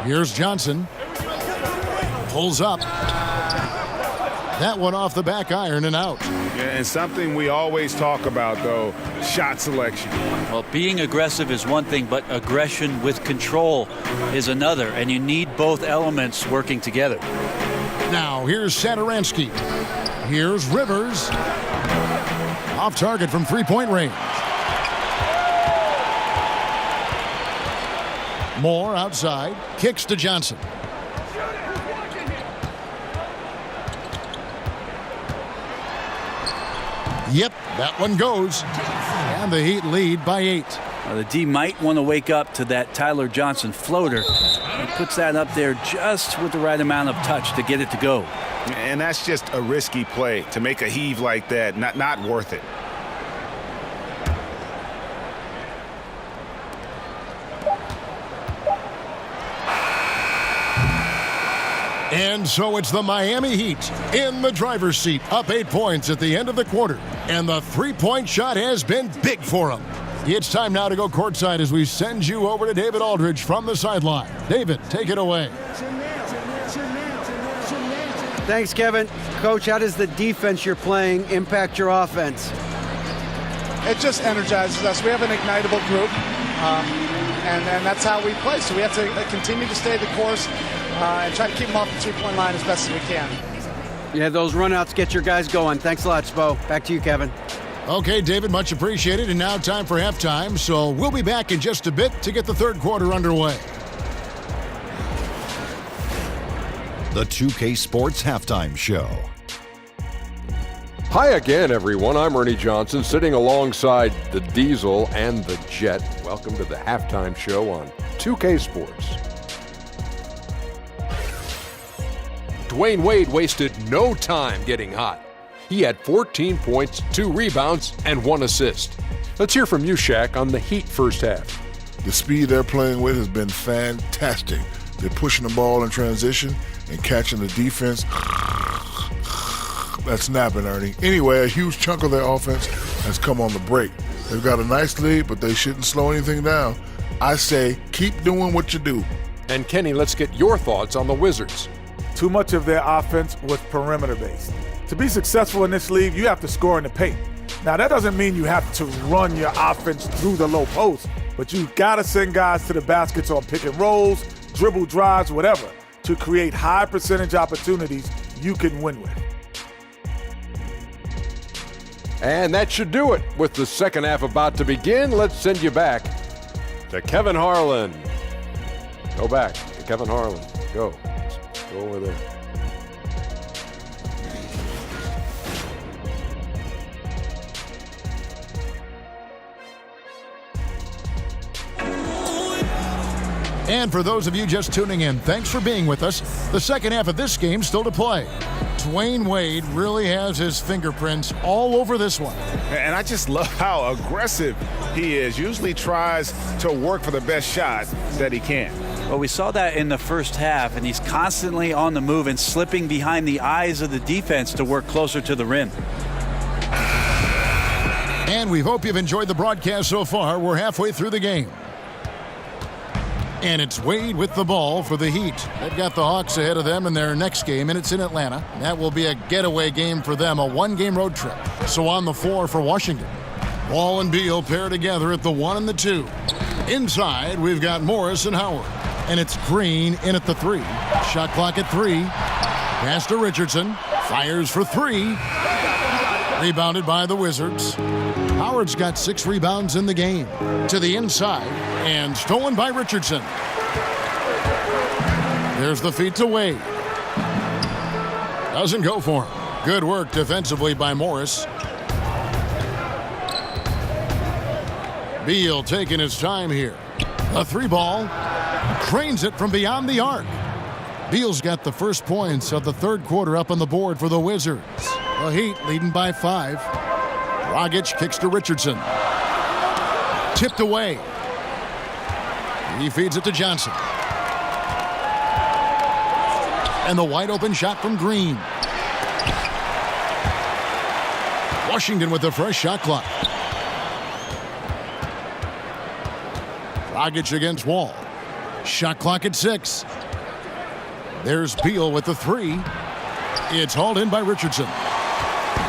Here's Johnson. Pulls up. That one off the back iron and out. Yeah, and something we always talk about, though, shot selection. Well, being aggressive is one thing, but aggression with control is another, and you need both elements working together. Now, here's Satoransky. Here's Rivers. Off target from three-point range. Moore outside. Kicks to Johnson. Yep, that one goes. And the Heat lead by 8. The D might want to wake up to that Tyler Johnson floater. He puts that up there just with the right amount of touch to get it to go. And that's just a risky play. To make a heave like that, not worth it. And so it's the Miami Heat in the driver's seat, up 8 points at the end of the quarter. And the three-point shot has been big for them. It's time now to go courtside as we send you over to David Aldridge from the sideline. David, take it away. Thanks, Kevin. Coach, how does the defense you're playing impact your offense? It just energizes us. We have an ignitable group, and that's how we play. So we have to continue to stay the course and try to keep them off the three-point line as best as we can. Yeah, those runouts get your guys going. Thanks a lot, Spo. Back to you, Kevin. Okay, David, much appreciated. And now time for halftime. So we'll be back in just a bit to get the third quarter underway. The 2K Sports Halftime Show. Hi again, everyone. I'm Ernie Johnson, sitting alongside the Diesel and the Jet. Welcome to the halftime show on 2K Sports. Dwayne Wade wasted no time getting hot. He had 14 points, 2 rebounds, and 1 assist. Let's hear from you, Shaq, on the Heat first half. The speed they're playing with has been fantastic. They're pushing the ball in transition and catching the defense. That's snapping, Ernie. Anyway, a huge chunk of their offense has come on the break. They've got a nice lead, but they shouldn't slow anything down. I say keep doing what you do. And Kenny, let's get your thoughts on the Wizards. Too much of their offense was perimeter-based. To be successful in this league, you have to score in the paint. Now, that doesn't mean you have to run your offense through the low post, but you got to send guys to the baskets on pick and rolls, dribble drives, whatever, to create high percentage opportunities you can win with. And that should do it. With the second half about to begin, let's send you back to Kevin Harlan. Go back to Kevin Harlan. Go. Go over there. And for those of you just tuning in, thanks for being with us. The second half of this game still to play. Dwayne Wade really has his fingerprints all over this one. And I just love how aggressive he is. Usually tries to work for the best shot that he can. Well, we saw that in the first half, and he's constantly on the move and slipping behind the eyes of the defense to work closer to the rim. And we hope you've enjoyed the broadcast so far. We're halfway through the game. And it's Wade with the ball for the Heat. They've got the Hawks ahead of them in their next game, and it's in Atlanta. That will be a getaway game for them, a one-game road trip. So on the floor for Washington, Wall and Beal pair together at the 1 and the 2. Inside, we've got Morris and Howard. And it's Green in at the 3. Shot clock at 3. Pass to Richardson. Fires for 3. Rebounded by the Wizards. Howard's got 6 rebounds in the game. To the inside, and stolen by Richardson. There's the feed to Wade. Doesn't go for him. Good work defensively by Morris. Beal taking his time here. A 3-ball. Cranes it from beyond the arc. Beal's got the first points of the third quarter up on the board for the Wizards. The Heat leading by 5. Dragic kicks to Richardson. Tipped away. He feeds it to Johnson. And the wide open shot from Green. Washington with the fresh shot clock. Dragic against Wall. Shot clock at 6. There's Beal with the 3. It's hauled in by Richardson.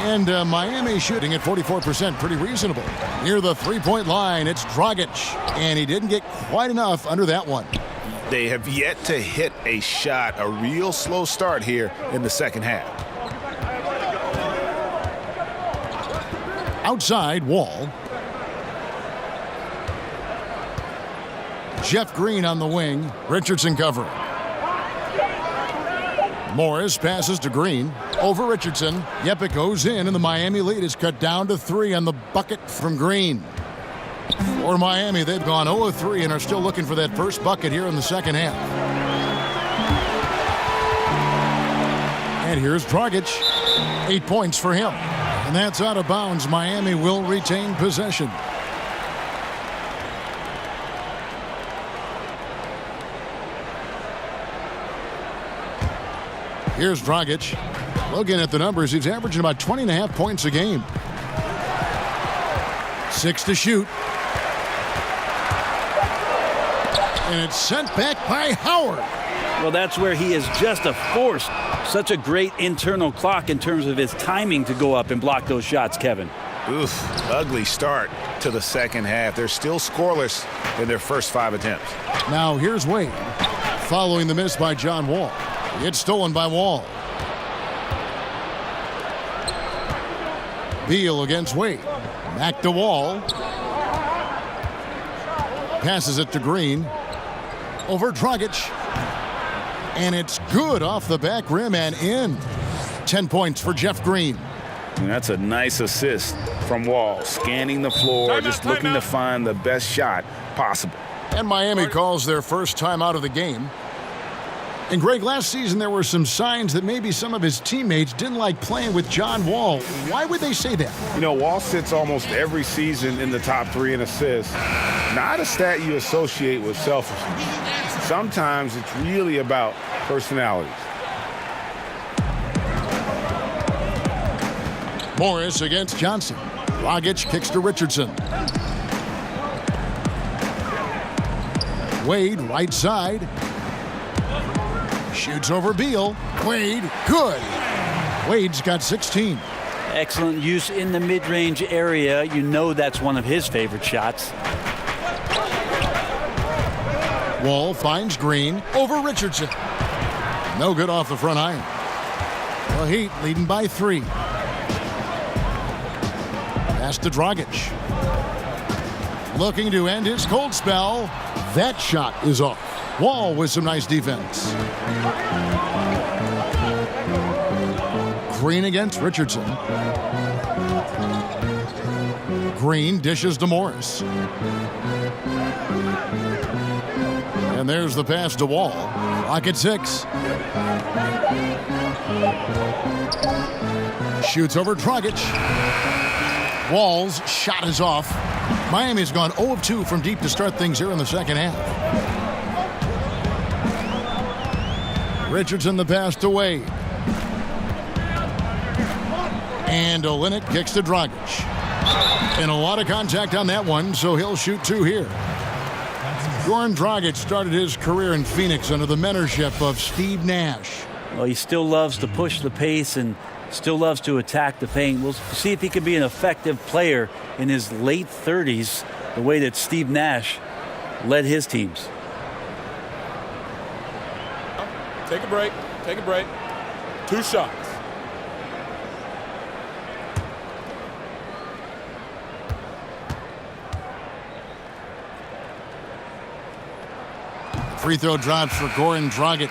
And Miami shooting at 44%, pretty reasonable. Near the three-point line, it's Dragic. And he didn't get quite enough under that one. They have yet to hit a shot, a real slow start here in the second half. Outside, Wall. Jeff Green on the wing. Richardson covering. Morris passes to Green. Over Richardson. Yep, it goes in, and the Miami lead is cut down to 3 on the bucket from Green. For Miami, they've gone 0 of 3 and are still looking for that first bucket here in the second half. And here's Dragic. 8 points for him. And that's out of bounds. Miami will retain possession. Here's Dragic. Looking at the numbers, he's averaging about 20.5 points a game. 6 to shoot. And it's sent back by Howard. Well, that's where he is just a force. Such a great internal clock in terms of his timing to go up and block those shots, Kevin. Oof, ugly start to the second half. They're still scoreless in their first 5 attempts. Now here's Wade. Following the miss by John Wall. It's stolen by Wall. Beal against Wade. Back to Wall. Passes it to Green. Over Dragic. And it's good off the back rim and in. 10 points for Jeff Green. And that's a nice assist from Wall. Scanning the floor, just looking to find the best shot possible. And Miami calls their first time out of the game. And Greg, last season there were some signs that maybe some of his teammates didn't like playing with John Wall. Why would they say that? You know, Wall sits almost every season in the top 3 in assists. Not a stat you associate with selfishness. Sometimes it's really about personalities. Morris against Johnson. Dragic kicks to Richardson. Wade, right side. Shoots over Beal. Wade, good. Wade's got 16. Excellent use in the mid-range area. You know that's one of his favorite shots. Wall finds Green over Richardson. No good off the front iron. The Heat leading by 3. Pass to Dragic. Looking to end his cold spell. That shot is off. Wall with some nice defense. Green against Richardson. Green dishes to Morris. And there's the pass to Wall. Clock at 6. Shoots over Dragic. Wall's shot is off. Miami's gone 0 of 2 from deep to start things here in the second half. Richardson the pass to Wade. And Olynyk kicks to Dragic. And a lot of contact on that one, so he'll shoot 2 here. Goran Dragic started his career in Phoenix under the mentorship of Steve Nash. Well, he still loves to push the pace and still loves to attack the paint. We'll see if he can be an effective player in his late 30s, the way that Steve Nash led his teams. Take a break. Take a break. 2 shots. Free throw drops for Goran Dragic.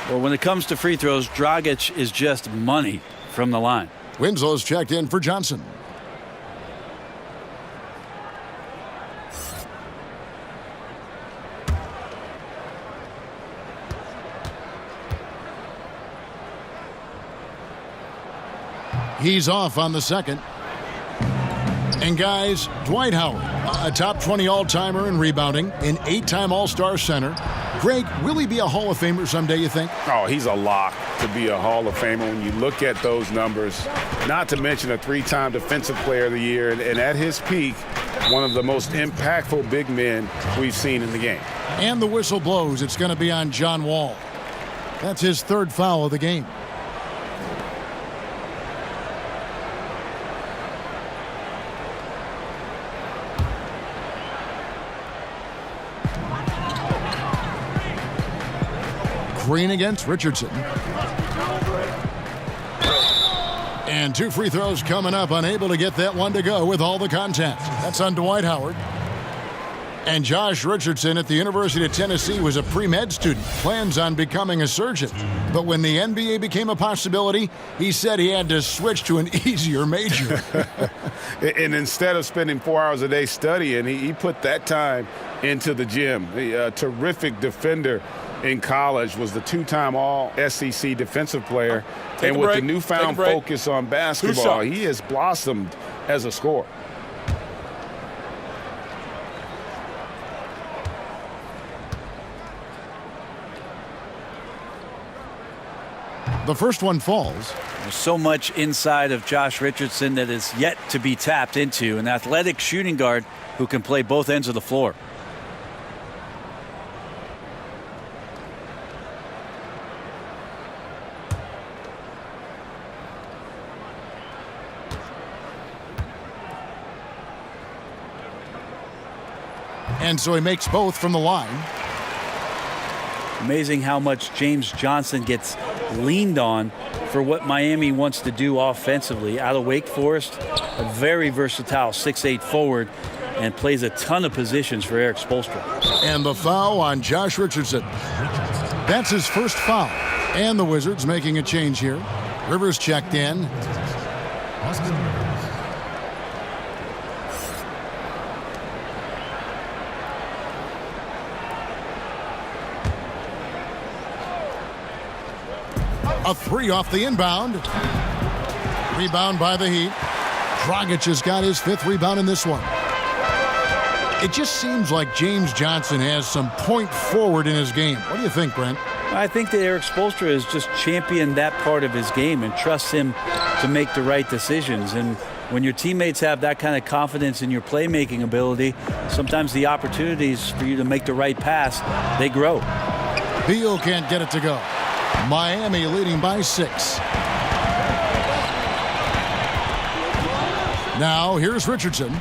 Well, when it comes to free throws, Dragic is just money from the line. Winslow's checked in for Johnson. He's off on the second. And guys, Dwight Howard, a top 20 all-timer in rebounding, an 8-time All-Star center. Greg, will he be a Hall of Famer someday, you think? Oh, he's a lock to be a Hall of Famer when you look at those numbers. Not to mention a 3-time Defensive Player of the Year, and at his peak, one of the most impactful big men we've seen in the game. And the whistle blows. It's going to be on John Wall. That's his 3rd foul of the game. Green against Richardson. And 2 free throws coming up, unable to get that one to go with all the contact. That's on Dwight Howard. And Josh Richardson at the University of Tennessee was a pre-med student, plans on becoming a surgeon. But when the NBA became a possibility, he said he had to switch to an easier major. And instead of spending 4 hours a day studying, he put that time into the gym. A terrific defender in college, was the 2-time All-SEC defensive player. And with the newfound focus on basketball, he has blossomed as a scorer. The first one falls. There's so much inside of Josh Richardson that is yet to be tapped into. An athletic shooting guard who can play both ends of the floor. And so he makes both from the line. Amazing how much James Johnson gets leaned on for what Miami wants to do offensively. Out of Wake Forest, a very versatile 6'8 forward, and plays a ton of positions for Eric Spoelstra. And the foul on Josh Richardson. That's his first foul. And the Wizards making a change here. Rivers checked in. A three off the inbound. Rebound by the Heat. Dragic has got his 5th rebound in this one. It just seems like James Johnson has some point forward in his game. What do you think, Brent? I think that Eric Spoelstra has just championed that part of his game and trusts him to make the right decisions. And when your teammates have that kind of confidence in your playmaking ability, sometimes the opportunities for you to make the right pass, they grow. Beal can't get it to go. Miami leading by 6. Now here's Richardson.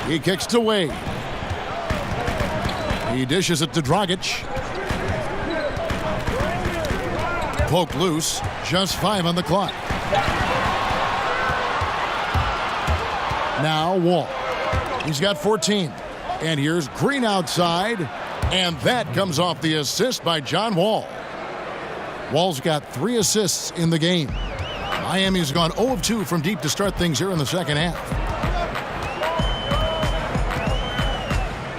He kicks to Wade. He dishes it to Dragic. Poke loose. Just 5 on the clock. Now Wall. He's got 14. And here's Green outside. And that comes off the assist by John Wall. Wall's got 3 assists in the game. Miami's gone 0 of 2 from deep to start things here in the second half.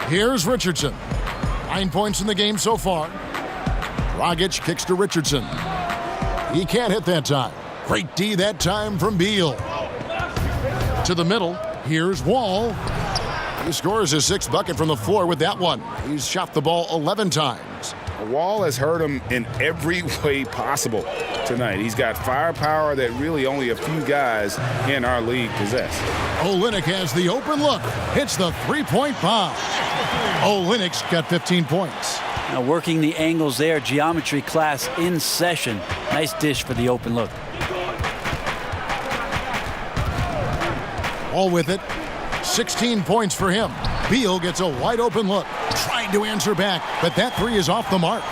Here's Richardson. 9 points in the game so far. Dragic kicks to Richardson. He can't hit that time. Great D that time from Beal. To the middle. Here's Wall. He scores his 6th bucket from the floor with that one. He's shot the ball 11 times. Wall has hurt him in every way possible tonight. He's got firepower that really only a few guys in our league possess. Olynyk has the open look. Hits the 3-point bomb. Olynyk's got 15 points. Now working the angles there, geometry class in session. Nice dish for the open look. All with it. 16 points for him. Beal gets a wide open look. Trying to answer back, but that 3 is off the mark.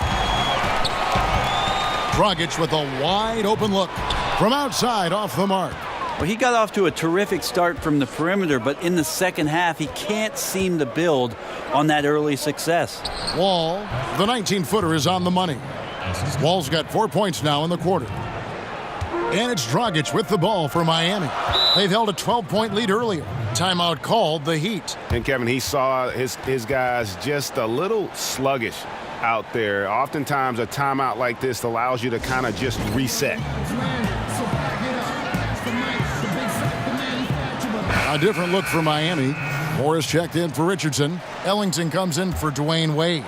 Dragic with a wide open look. From outside, off the mark. Well, he got off to a terrific start from the perimeter, but in the second half, he can't seem to build on that early success. Wall, the 19-footer, is on the money. Wall's got 4 points now in the quarter. And it's Dragic with the ball for Miami. They've held a 12-point lead earlier. Timeout called the Heat. And Kevin, he saw his guys just a little sluggish out there. Oftentimes a timeout like this allows you to kind of just reset. A different look for Miami. Morris checked in for Richardson. Ellington comes in for Dwayne Wade.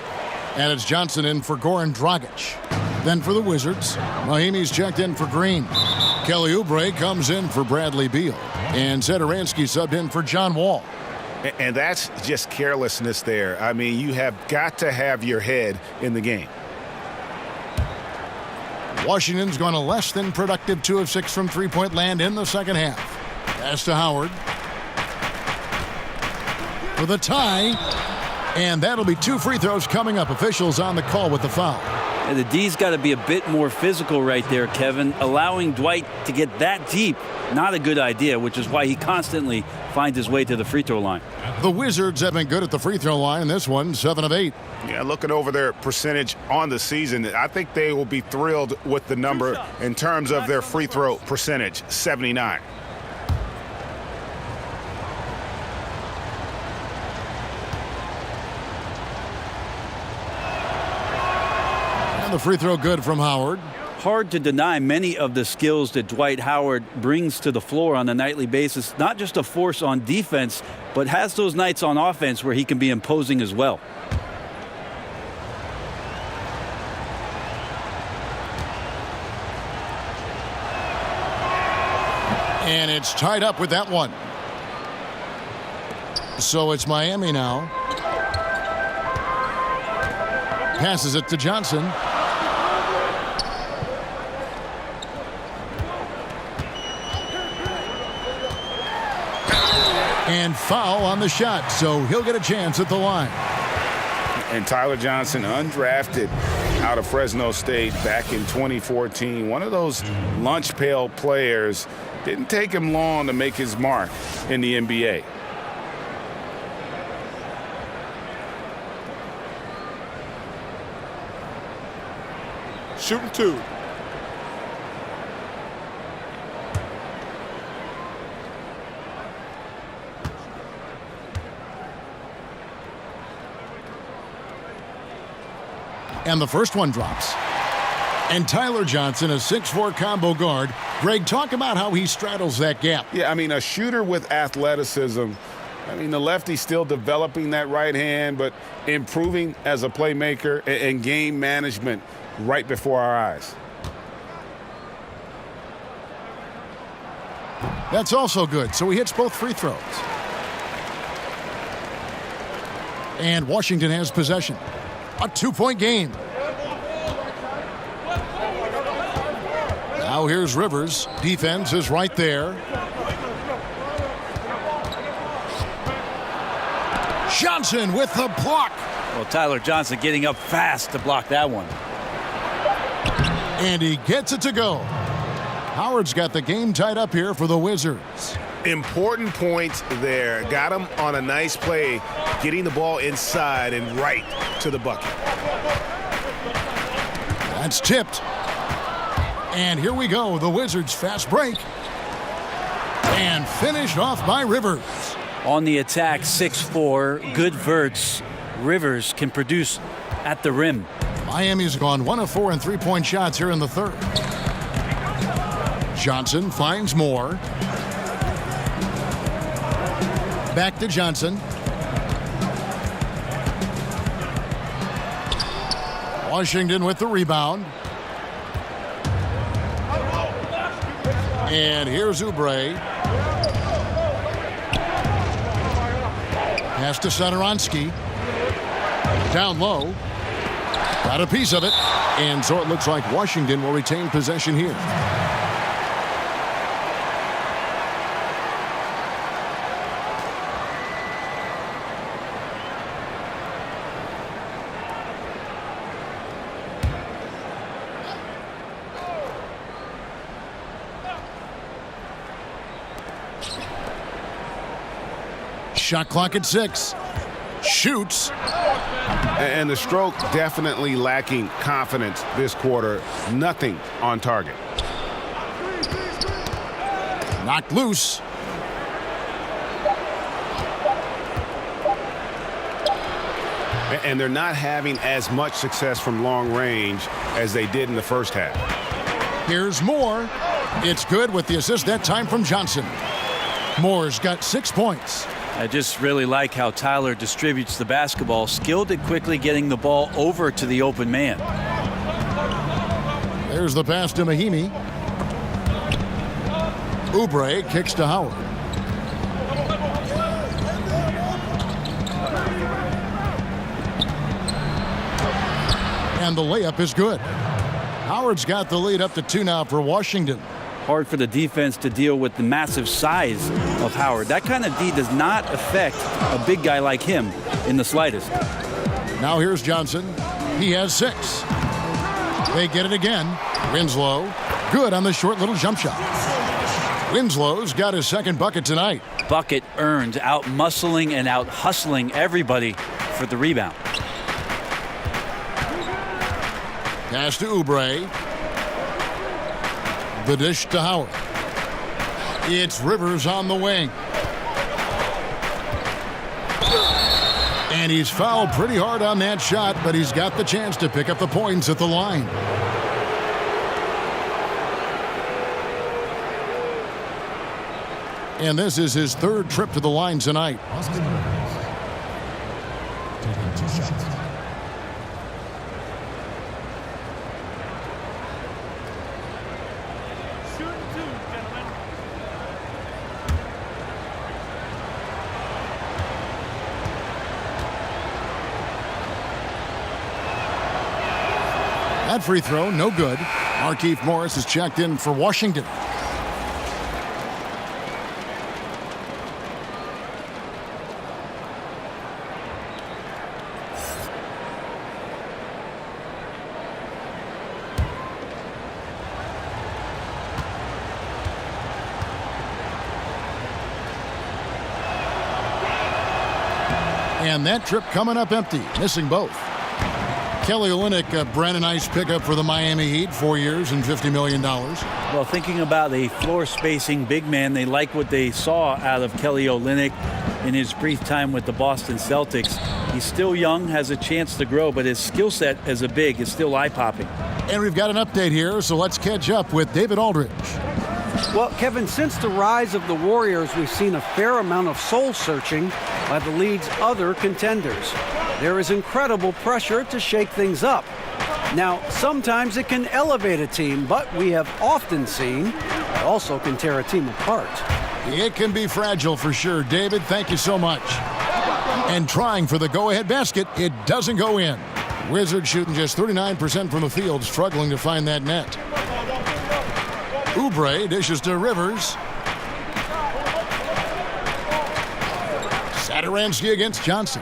And it's Johnson in for Goran Dragic. Then for the Wizards, Miami's checked in for Green. Kelly Oubre comes in for Bradley Beal. And Zedaransky subbed in for John Wall. And that's just carelessness there. I mean, you have got to have your head in the game. Washington's gone a less than productive 2 of 6 from three-point land in the second half. Pass to Howard. For the tie. And that'll be 2 free throws coming up. Officials on the call with the foul. And the D's got to be a bit more physical right there, Kevin. Allowing Dwight to get that deep, not a good idea, which is why he constantly finds his way to the free throw line. The Wizards have been good at the free throw line. This one, 7 of 8. Yeah, looking over their percentage on the season, I think they will be thrilled with the number in terms of their free throw percentage, 79. The free throw good from Howard. Hard to deny many of the skills that Dwight Howard brings to the floor on a nightly basis. Not just a force on defense, but has those nights on offense where he can be imposing as well. And it's tied up with that one. So it's Miami now. Passes it to Johnson. And foul on the shot, so he'll get a chance at the line. And Tyler Johnson, undrafted out of Fresno State back in 2014. One of those lunch pail players. Didn't take him long to make his mark in the NBA. Shooting 2. And the first one drops. And Tyler Johnson, a 6'4" combo guard. Greg, talk about how he straddles that gap. Yeah, I mean, a shooter with athleticism. I mean, the lefty's still developing that right hand, but improving as a playmaker and game management right before our eyes. That's also good, so he hits both free throws. And Washington has possession. A 2-point game. Now here's Rivers. Defense is right there. Johnson with the block. Well, Tyler Johnson getting up fast to block that one. And he gets it to go. Howard's got the game tied up here for the Wizards. Important points there. Got him on a nice play, getting the ball inside and right to the bucket. That's tipped. And here we go, the Wizards fast break. And finished off by Rivers. On the attack, 6'4", good verts. Rivers can produce at the rim. Miami's gone 1 of 4 in three-point shots here in the third. Johnson finds more. Back to Johnson. Washington with the rebound. And here's Oubre. Pass to Satoransky. Down low. Got a piece of it. And so it looks like Washington will retain possession here. Shot clock at 6. Shoots. And the stroke definitely lacking confidence this quarter. Nothing on target. Knocked loose. And they're not having as much success from long range as they did in the first half. Here's Moore. It's good with the assist that time from Johnson. Moore's got 6 points. I just really like how Tyler distributes the basketball, skilled at quickly getting the ball over to the open man. There's the pass to Mahimi. Oubre kicks to Howard. And the layup is good. Howard's got the lead up to 2 now for Washington. Hard for the defense to deal with the massive size of Howard. That kind of D does not affect a big guy like him in the slightest. Now here's Johnson. He has 6. They get it again. Winslow, good on the short little jump shot. Winslow's got his second bucket tonight. Bucket earned, out muscling and out hustling everybody for the rebound. Pass to Oubre. The dish to Howard. It's Rivers on the wing. And he's fouled pretty hard on that shot, but he's got the chance to pick up the points at the line. And this is his 3rd trip to the line tonight. Austin Rivers taking 2 shots. That free throw, no good. Markieff Morris is checked in for Washington. And that trip coming up empty, missing both. Kelly Olynyk, a brand nice pickup for the Miami Heat, 4 years and $50 million. Well, thinking about a floor spacing big man, they like what they saw out of Kelly Olynyk in his brief time with the Boston Celtics. He's still young, has a chance to grow, but his skill set as a big is still eye-popping. And we've got an update here, so let's catch up with David Aldridge. Well, Kevin, since the rise of the Warriors, we've seen a fair amount of soul-searching by the league's other contenders. There is incredible pressure to shake things up. Now, sometimes it can elevate a team, but we have often seen it also can tear a team apart. It can be fragile for sure. David, thank you so much. And trying for the go-ahead basket, it doesn't go in. Wizards shooting just 39% from the field, struggling to find that net. Oubre dishes to Rivers. Satoransky against Johnson.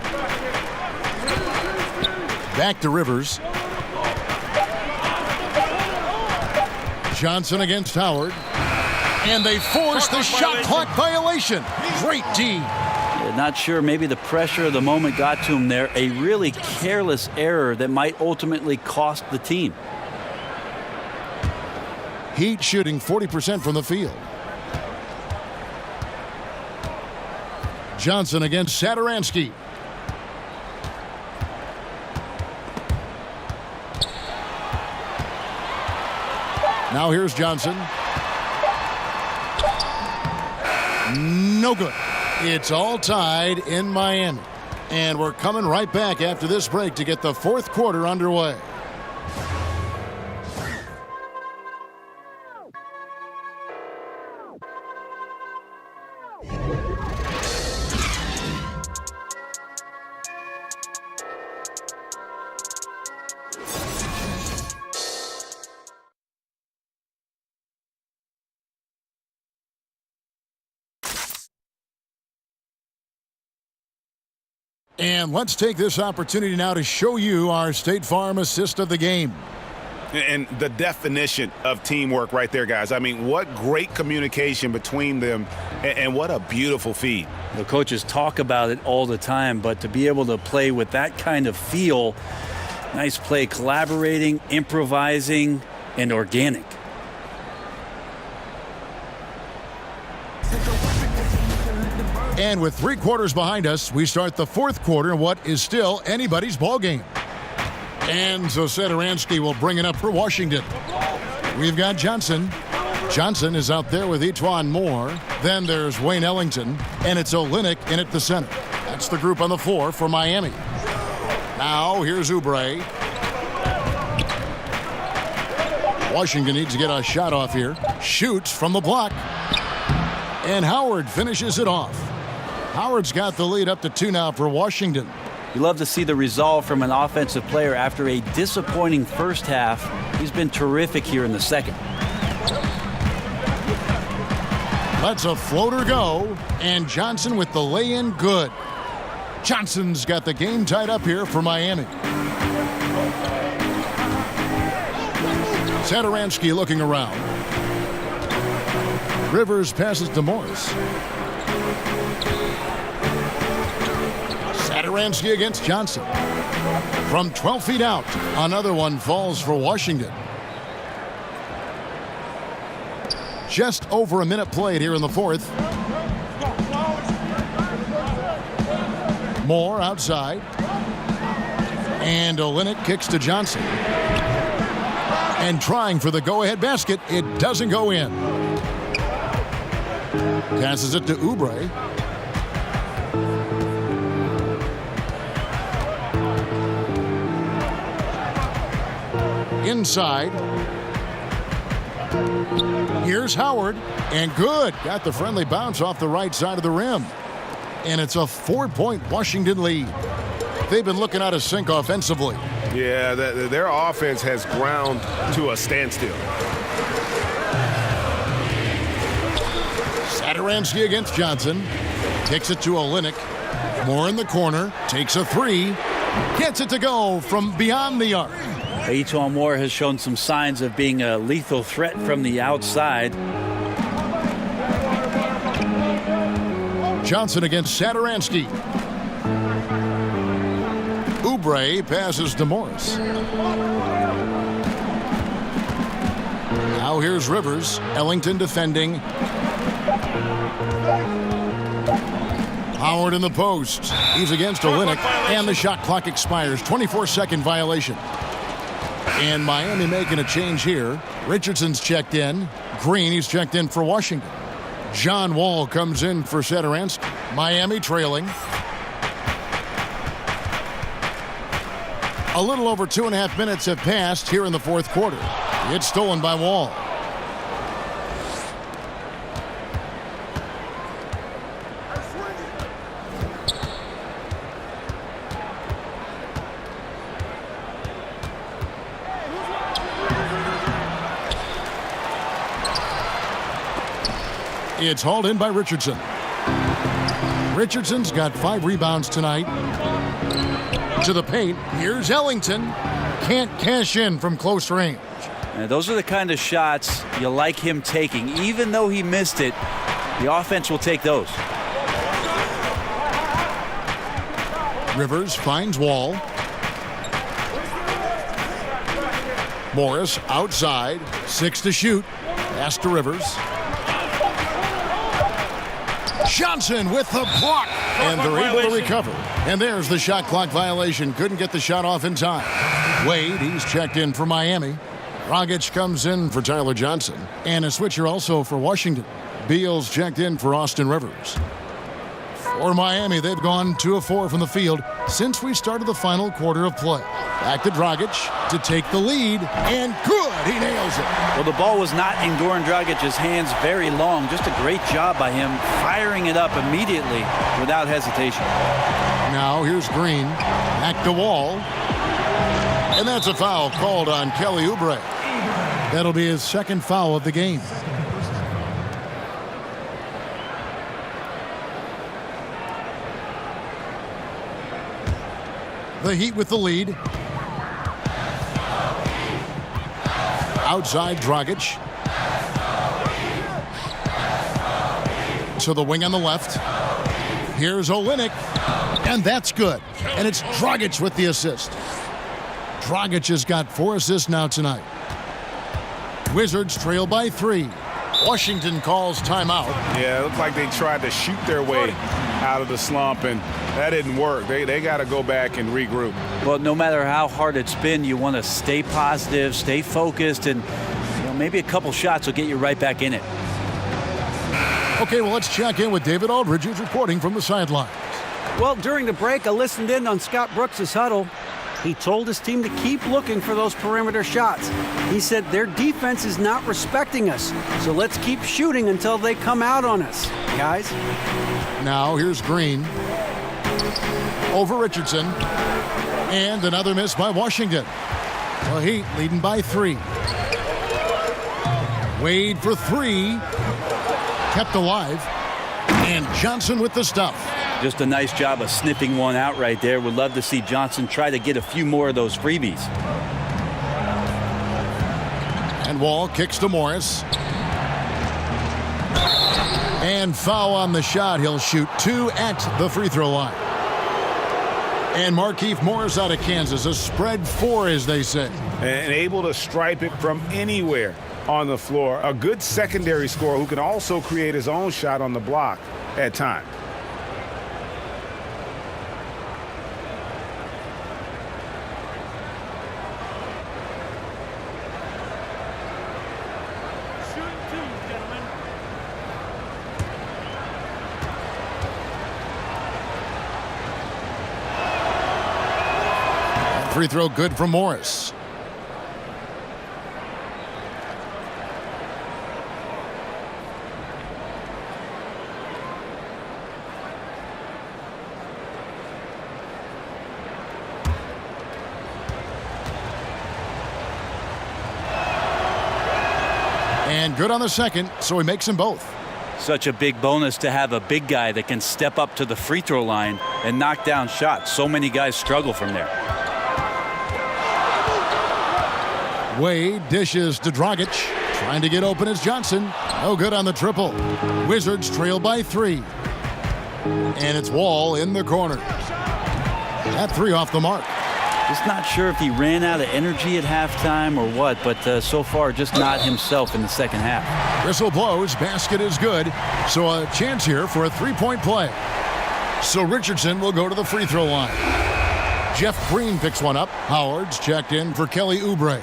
Back to Rivers. Johnson against Howard. And they force the shot clock violation. Great D. Not sure, maybe the pressure of the moment got to him there. A really careless error that might ultimately cost the team. Heat shooting 40% from the field. Johnson against Satoransky. Now here's Johnson. No good. It's all tied in Miami. And we're coming right back after this break to get the fourth quarter underway. And let's take this opportunity now to show you our State Farm assist of the game. And the definition of teamwork right there, guys. I mean, what great communication between them, and what a beautiful feed. The coaches talk about it all the time, but to be able to play with that kind of feel, nice play, collaborating, improvising, and organic. And with 3 quarters behind us, we start the fourth quarter in what is still anybody's ball game. And so Satoransky will bring it up for Washington. We've got Johnson. Johnson is out there with Etuan Moore. Then there's Wayne Ellington. And it's Olynyk in at the center. That's the group on the floor for Miami. Now here's Oubre. Washington needs to get a shot off here. Shoots from the block. And Howard finishes it off. Howard's got the lead up to 2 now for Washington. You love to see the resolve from an offensive player after a disappointing first half. He's been terrific here in the second. Lets a floater go, and Johnson with the lay-in good. Johnson's got the game tied up here for Miami. Satoransky looking around. Rivers passes to Morris. Satoransky against Johnson. From 12 feet out, another one falls for Washington. Just over a minute played here in the fourth. Moore outside. And Olynyk kicks to Johnson. And trying for the go-ahead basket, it doesn't go in. Passes it to Oubre. Inside. Here's Howard. And good. Got the friendly bounce off the right side of the rim. And it's a 4-point Washington lead. they've been looking out of sync offensively. Yeah, their offense has ground to a standstill. Satoransky against Johnson. Takes it to Olynyk. Moore in the corner. Takes a three. Gets it to go from beyond the arc. Etuan Moore has shown some signs of being a lethal threat from the outside. Johnson against Satoransky. Oubre passes to Morris. Now here's Rivers. Ellington defending. Howard in the post. He's against Olynyk, and the shot clock expires. 24-second violation. And Miami making a change here. Richardson's checked in. Green, he's checked in for Washington. John Wall comes in for Satoransky. Miami trailing. A little over 2.5 minutes have passed here in the fourth quarter. It's stolen by Wall. It's hauled in by Richardson. Richardson's got 5 rebounds tonight. To the paint. Here's Ellington. Can't cash in from close range. And those are the kind of shots you like him taking. Even though he missed it, the offense will take those. Rivers finds Wall. Morris outside. 6 to shoot. Pass to Rivers. Johnson with the block. And they're able to recover. And there's the shot clock violation. Couldn't get the shot off in time. Wade, he's checked in for Miami. Dragic comes in for Tyler Johnson. And a switcher also for Washington. Beal's checked in for Austin Rivers. For Miami, they've gone 2 of 4 from the field since we started the final quarter of play. Back to Dragic to take the lead, and good, he nails it. Well, the ball was not in Goran Dragic's hands very long. Just a great job by him firing it up immediately without hesitation. Now here's Green, back to Wall, and that's a foul called on Kelly Oubre. That'll be his second foul of the game. The Heat with the lead. Outside Dragic. To the wing on the left. Here's Olynyk. And that's good. And it's Dragic with the assist. Dragic has got 4 assists now tonight. Wizards trail by 3. Washington calls timeout. Yeah, it looked like they tried to shoot their way out of the slump, and that didn't work. They got to go back and regroup. Well, no matter how hard it's been, you want to stay positive, stay focused, and maybe a couple shots will get you right back in it. Okay, well, let's check in with David Aldridge, who's reporting from the sidelines. Well, during the break, I listened in on Scott Brooks' huddle. He told his team to keep looking for those perimeter shots. He said their defense is not respecting us, so let's keep shooting until they come out on us, guys. Now here's Green. Over Richardson. And another miss by Washington. The Heat leading by 3. Wade for 3. Kept alive. And Johnson with the stuff. Just a nice job of sniffing one out right there. Would love to see Johnson try to get a few more of those freebies. And Wall kicks to Morris. And foul on the shot. He'll shoot 2 at the free throw line. And Markieff Morris out of Kansas. A spread 4, as they say. And able to stripe it from anywhere on the floor. A good secondary scorer who can also create his own shot on the block at times. Free throw good for Morris. And good on the second, so he makes them both. Such a big bonus to have a big guy that can step up to the free throw line and knock down shots. So many guys struggle from there. Wade dishes to Dragic. Trying to get open is Johnson. No good on the triple. Wizards trail by 3. And it's Wall in the corner. That 3 off the mark. Just not sure if he ran out of energy at halftime or what, but so far just not himself in the second half. Whistle blows, basket is good, so a chance here for a 3-point play. So Richardson will go to the free throw line. Jeff Green picks one up. Howard's checked in for Kelly Oubre.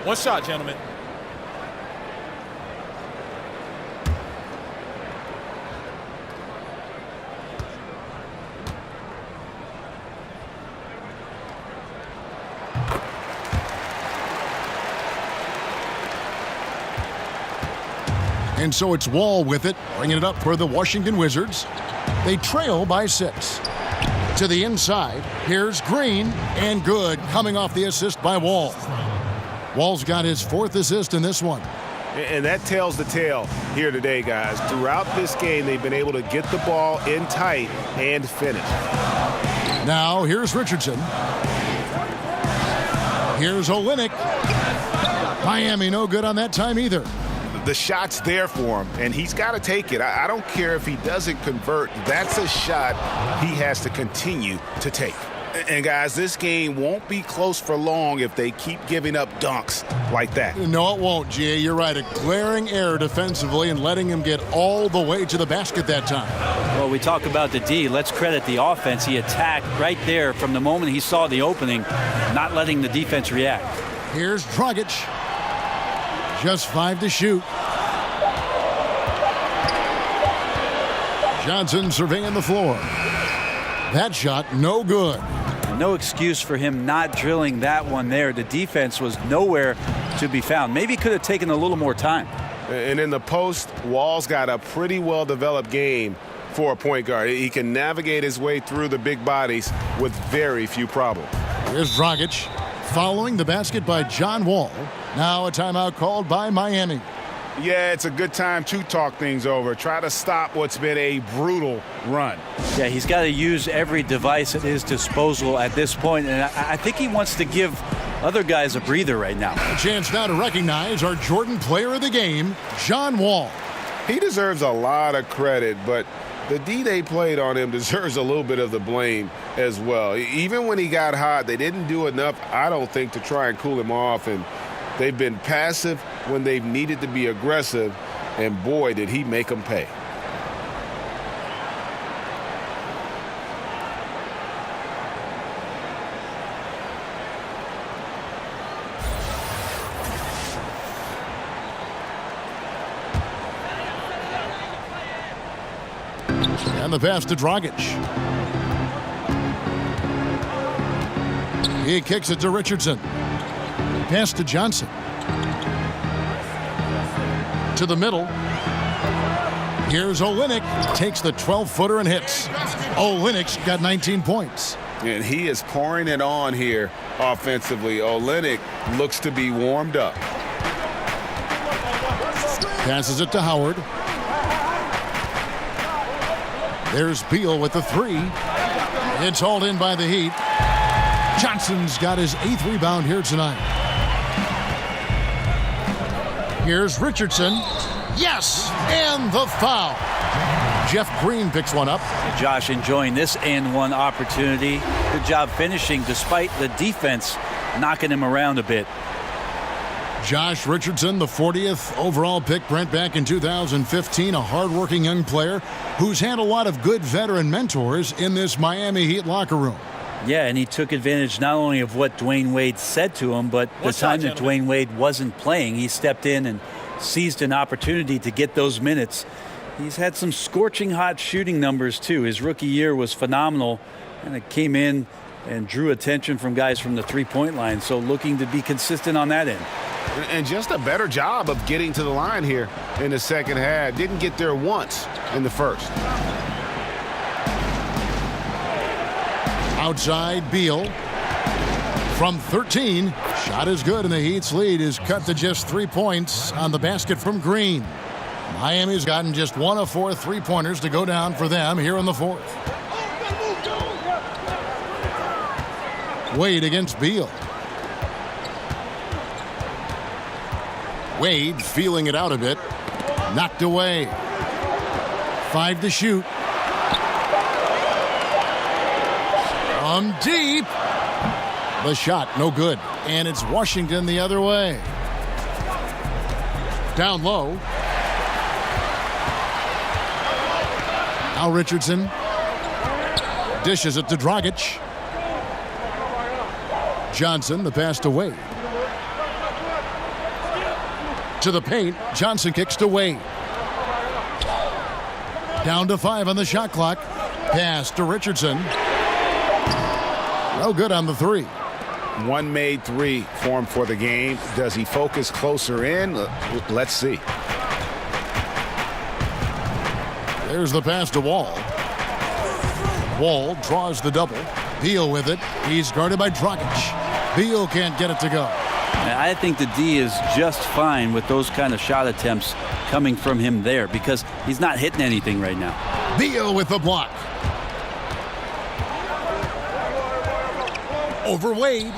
One shot, gentlemen. And so it's Wall with it, bringing it up for the Washington Wizards. They trail by 6. To the inside, here's Green, and good, coming off the assist by Wall. Wall's got his 4th assist in this one. And that tells the tale here today, guys. Throughout this game, they've been able to get the ball in tight and finish. Now, here's Richardson. Here's Olynyk. Miami no good on that time either. The shot's there for him, and he's got to take it. I don't care if he doesn't convert. That's a shot he has to continue to take. And, guys, this game won't be close for long if they keep giving up dunks like that. No, it won't, G.A. You're right. A glaring error defensively and letting him get all the way to the basket that time. Well, we talk about the D. Let's credit the offense. He attacked right there from the moment he saw the opening, not letting the defense react. Here's Dragic. Just 5 to shoot. Johnson surveying the floor. That shot, no good. No excuse for him not drilling that one there. The defense was nowhere to be found. Maybe could have taken a little more time. And in the post, Wall's got a pretty well-developed game for a point guard. He can navigate his way through the big bodies with very few problems. Here's Dragic following the basket by John Wall. Now a timeout called by Miami. Yeah, it's a good time to talk things over. Try to stop what's been a brutal run. Yeah, he's got to use every device at his disposal at this point, and I think he wants to give other guys a breather right now. A chance now to recognize our Jordan player of the game, John Wall. He deserves a lot of credit, but the D they played on him deserves a little bit of the blame as well. Even when he got hot, they didn't do enough, I don't think, to try and cool him off, and they've been passive when they've needed to be aggressive, and boy, did he make them pay. And the pass to Dragic. He kicks it to Richardson. Pass to Johnson. To the middle. Here's Olynyk. Takes the 12-footer and hits. Olynyk's got 19 points. And he is pouring it on here offensively. Olynyk looks to be warmed up. Passes it to Howard. There's Beal with the 3. It's hauled in by the Heat. Johnson's got his 8th rebound here tonight. Here's Richardson. Yes! And the foul. Jeff Green picks one up. Josh enjoying this and one opportunity. Good job finishing despite the defense knocking him around a bit. Josh Richardson, the 40th overall pick, Brent, back in 2015, a hardworking young player who's had a lot of good veteran mentors in this Miami Heat locker room. Yeah, and he took advantage not only of what Dwayne Wade said to him, but the time that Dwayne Wade wasn't playing, he stepped in and seized an opportunity to get those minutes. He's had some scorching hot shooting numbers, too. His rookie year was phenomenal, and it came in and drew attention from guys from the three-point line, so looking to be consistent on that end. And just a better job of getting to the line here in the second half. Didn't get there once in the first. Outside, Beal. From 13, shot is good, and the Heat's lead is cut to just 3 points on the basket from Green. Miami's gotten just 1 of 4 3-pointers to go down for them here in the fourth. Wade against Beal. Wade feeling it out a bit. Knocked away. 5 to shoot. From deep. The shot, no good. And it's Washington the other way. Down low. Now Richardson. Dishes it to Dragic. Johnson, the pass to Wade. To the paint. Johnson kicks to Wade. Down to 5 on the shot clock. Pass to Richardson. No good on the 3. One made 3 for him for the game. Does he focus closer in? Let's see. There's the pass to Wall. Wall draws the double. Beal with it. He's guarded by Dragic. Beal can't get it to go. I think the D is just fine with those kind of shot attempts coming from him there because he's not hitting anything right now. Beal with the block. Over Wade.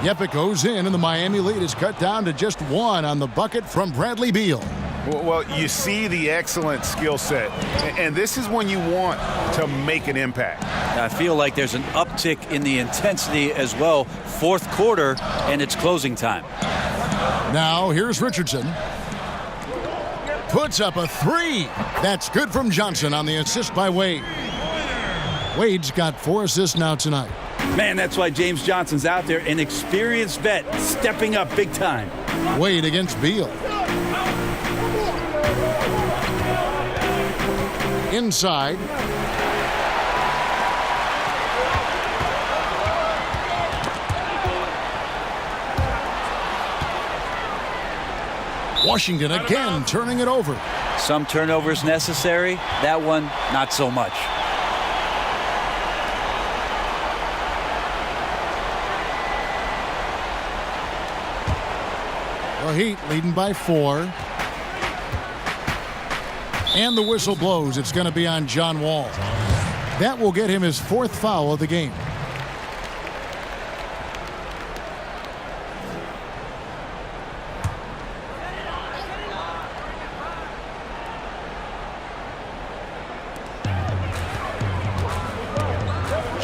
Yep, it goes in, and the Miami lead is cut down to just 1 on the bucket from Bradley Beal. Well, you see the excellent skill set, and this is when you want to make an impact. I feel like there's an uptick in the intensity as well. Fourth quarter, and it's closing time. Now, here's Richardson. Puts up a 3. That's good from Johnson on the assist by Wade. Wade's got 4 assists now tonight. Man, that's why James Johnson's out there, an experienced vet, stepping up big time. Wade against Beal. Inside. Washington again turning it over. Some turnovers necessary. That one, not so much. The Heat leading by 4. And the whistle blows. It's going to be on John Wall. That will get him his 4th foul of the game.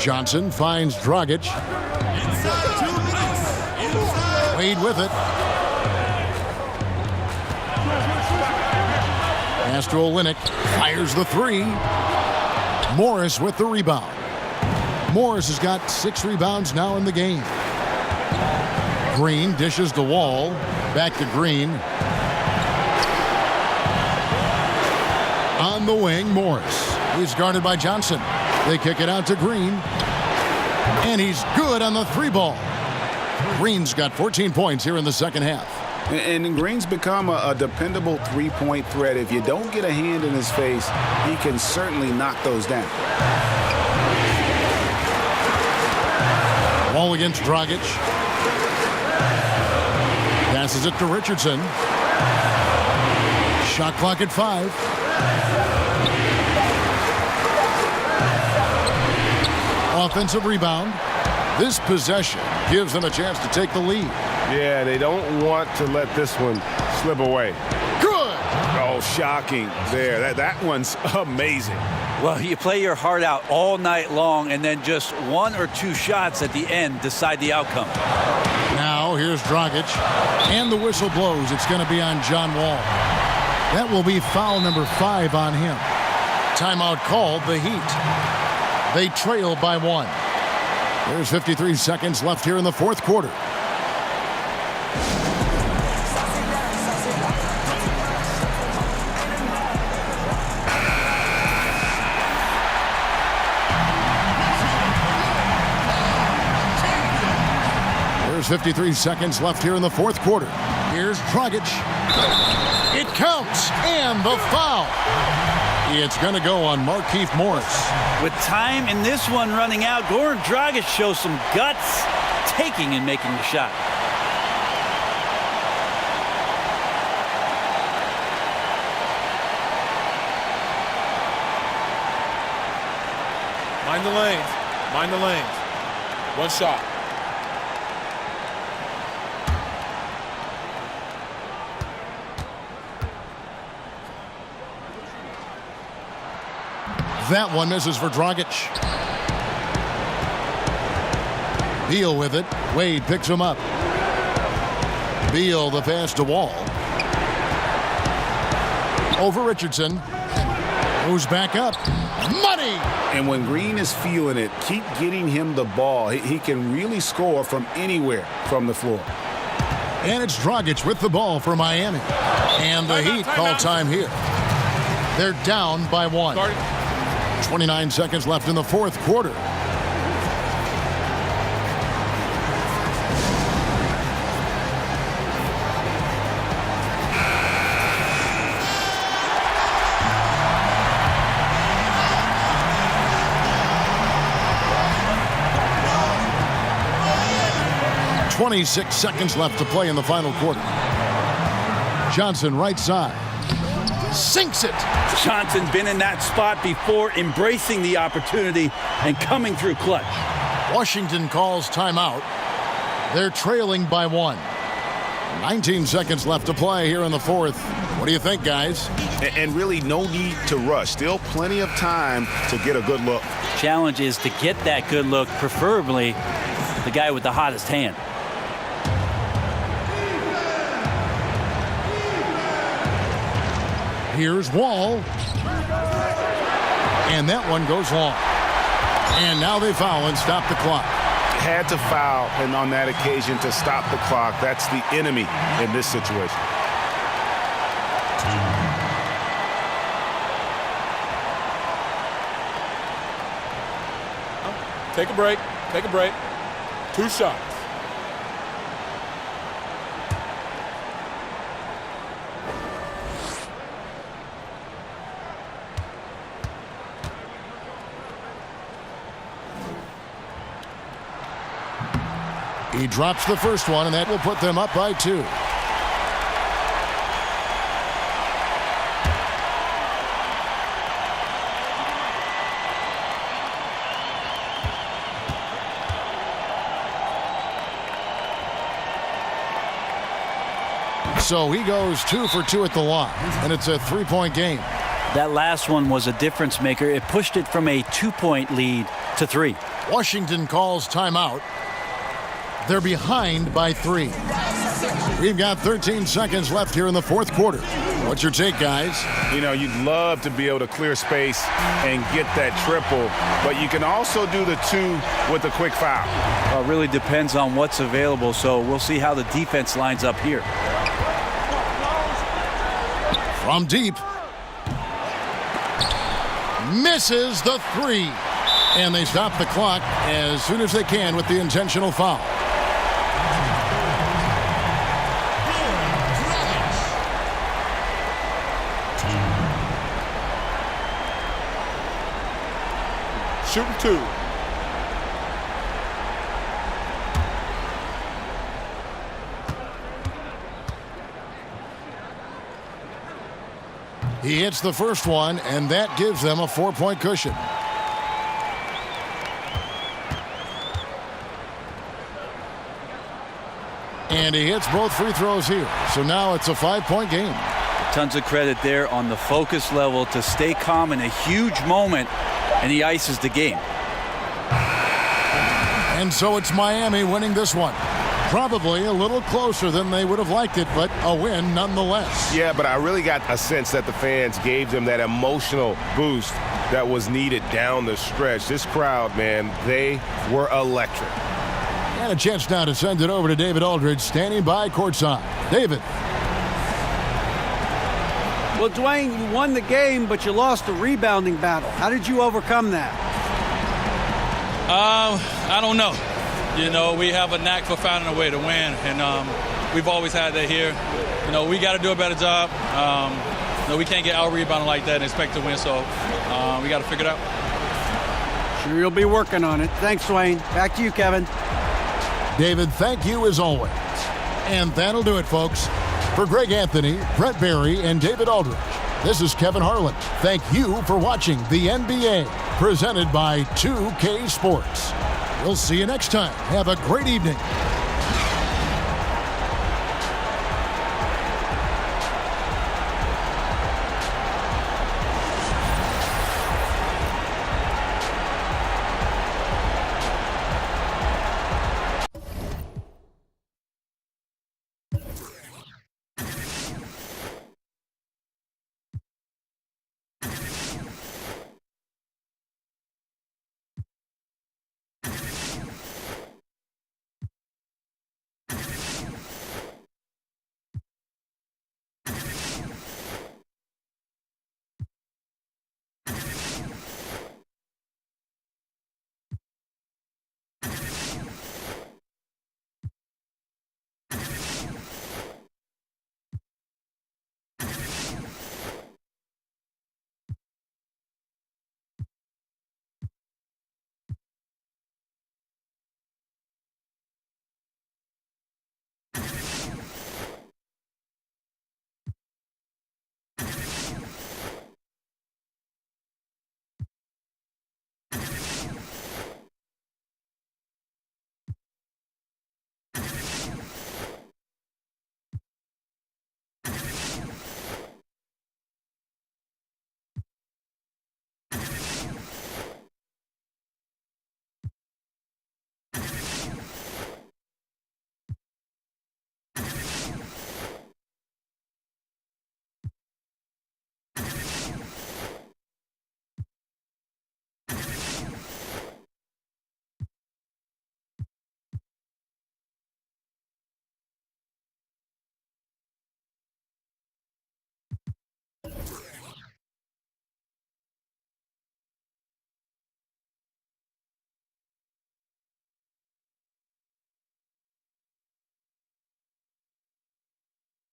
Johnson finds Dragic. Wade with it. Pass to Olynyk. Fires the 3. Morris with the rebound. Morris has got 6 rebounds now in the game. Green dishes to Wall. Back to Green. On the wing, Morris. He's guarded by Johnson. They kick it out to Green. And he's good on the 3 ball. Green's got 14 points here in the second half. And Green's become a dependable 3-point threat. If you don't get a hand in his face, he can certainly knock those down. Wall against Dragic. Passes it to Richardson. Shot clock at 5. Offensive rebound. This possession gives them a chance to take the lead. Yeah, they don't want to let this one slip away. Good! Oh, shocking there. That one's amazing. Well, you play your heart out all night long, and then just 1 or 2 shots at the end decide the outcome. Now, here's Dragic. And the whistle blows. It's going to be on John Wall. That will be foul number 5 on him. Timeout called, the Heat. They trail by 1. There's 53 seconds left here in the fourth quarter. There's 53 seconds left here in the fourth quarter. Here's Dragic. It counts, and the foul. It's going to go on Markieff Morris. With time in this one running out, Goran Dragic shows some guts, taking and making the shot. Mind the lanes. Mind the lanes. One shot. That one misses for Dragic. Beal with it. Wade picks him up. Beal the pass to Wall. Over Richardson. Moves back up. Money! And when Green is feeling it, keep getting him the ball. He can really score from anywhere from the floor. And it's Dragic with the ball for Miami. And the Heat call time here. They're down by 1. 29 seconds left in the fourth quarter. .26 seconds left to play in the final quarter. Johnson right side. Sinks it. Johnson been in that spot before, embracing the opportunity and coming through clutch. Washington calls timeout. They're trailing by 1. 19 seconds left to play here in the fourth. What do you think, guys? And really no need to rush. Still plenty of time to get a good look. Challenge is to get that good look, preferably the guy with the hottest hand. Here's Wall. And that one goes long. And now they foul and stop the clock. Had to foul, and on that occasion to stop the clock. That's the enemy in this situation. Take a break. Take a break. 2 shots. He drops the first one, and that will put them up by 2. So he goes 2 for 2 at the line, and it's a 3-point game. That last one was a difference maker. It pushed it from a 2-point lead to 3. Washington calls timeout. They're behind by 3. We've got 13 seconds left here in the fourth quarter. What's your take, guys? You know, you'd love to be able to clear space and get that triple, but you can also do the 2 with a quick foul. Well, it really depends on what's available, so we'll see how the defense lines up here. From deep. Misses the 3. And they stop the clock as soon as they can with the intentional foul. Shooting 2. He hits the first one, and that gives them a 4-point cushion. And he hits both free throws here. So now it's a 5-point game. Tons of credit there on the focus level to stay calm in a huge moment, and he ices the game. And so it's Miami winning this one. Probably a little closer than they would have liked it, but a win nonetheless. Yeah, but I really got a sense that the fans gave them that emotional boost that was needed down the stretch. This crowd, man, they were electric. And a chance now to send it over to David Aldridge, standing by courtside. David. Well, Dwayne, you won the game, but you lost the rebounding battle. How did you overcome that? I don't know. You know, we have a knack for finding a way to win, and we've always had that here. You know, we got to do a better job. You know, we can't get out-rebounded like that and expect to win, so we got to figure it out. Sure, you'll be working on it. Thanks, Wayne. Back to you, Kevin. David, thank you as always. And that'll do it, folks. For Greg Anthony, Brett Barry, and David Aldridge, this is Kevin Harlan. Thank you for watching the NBA, presented by 2K Sports. We'll see you next time. Have a great evening.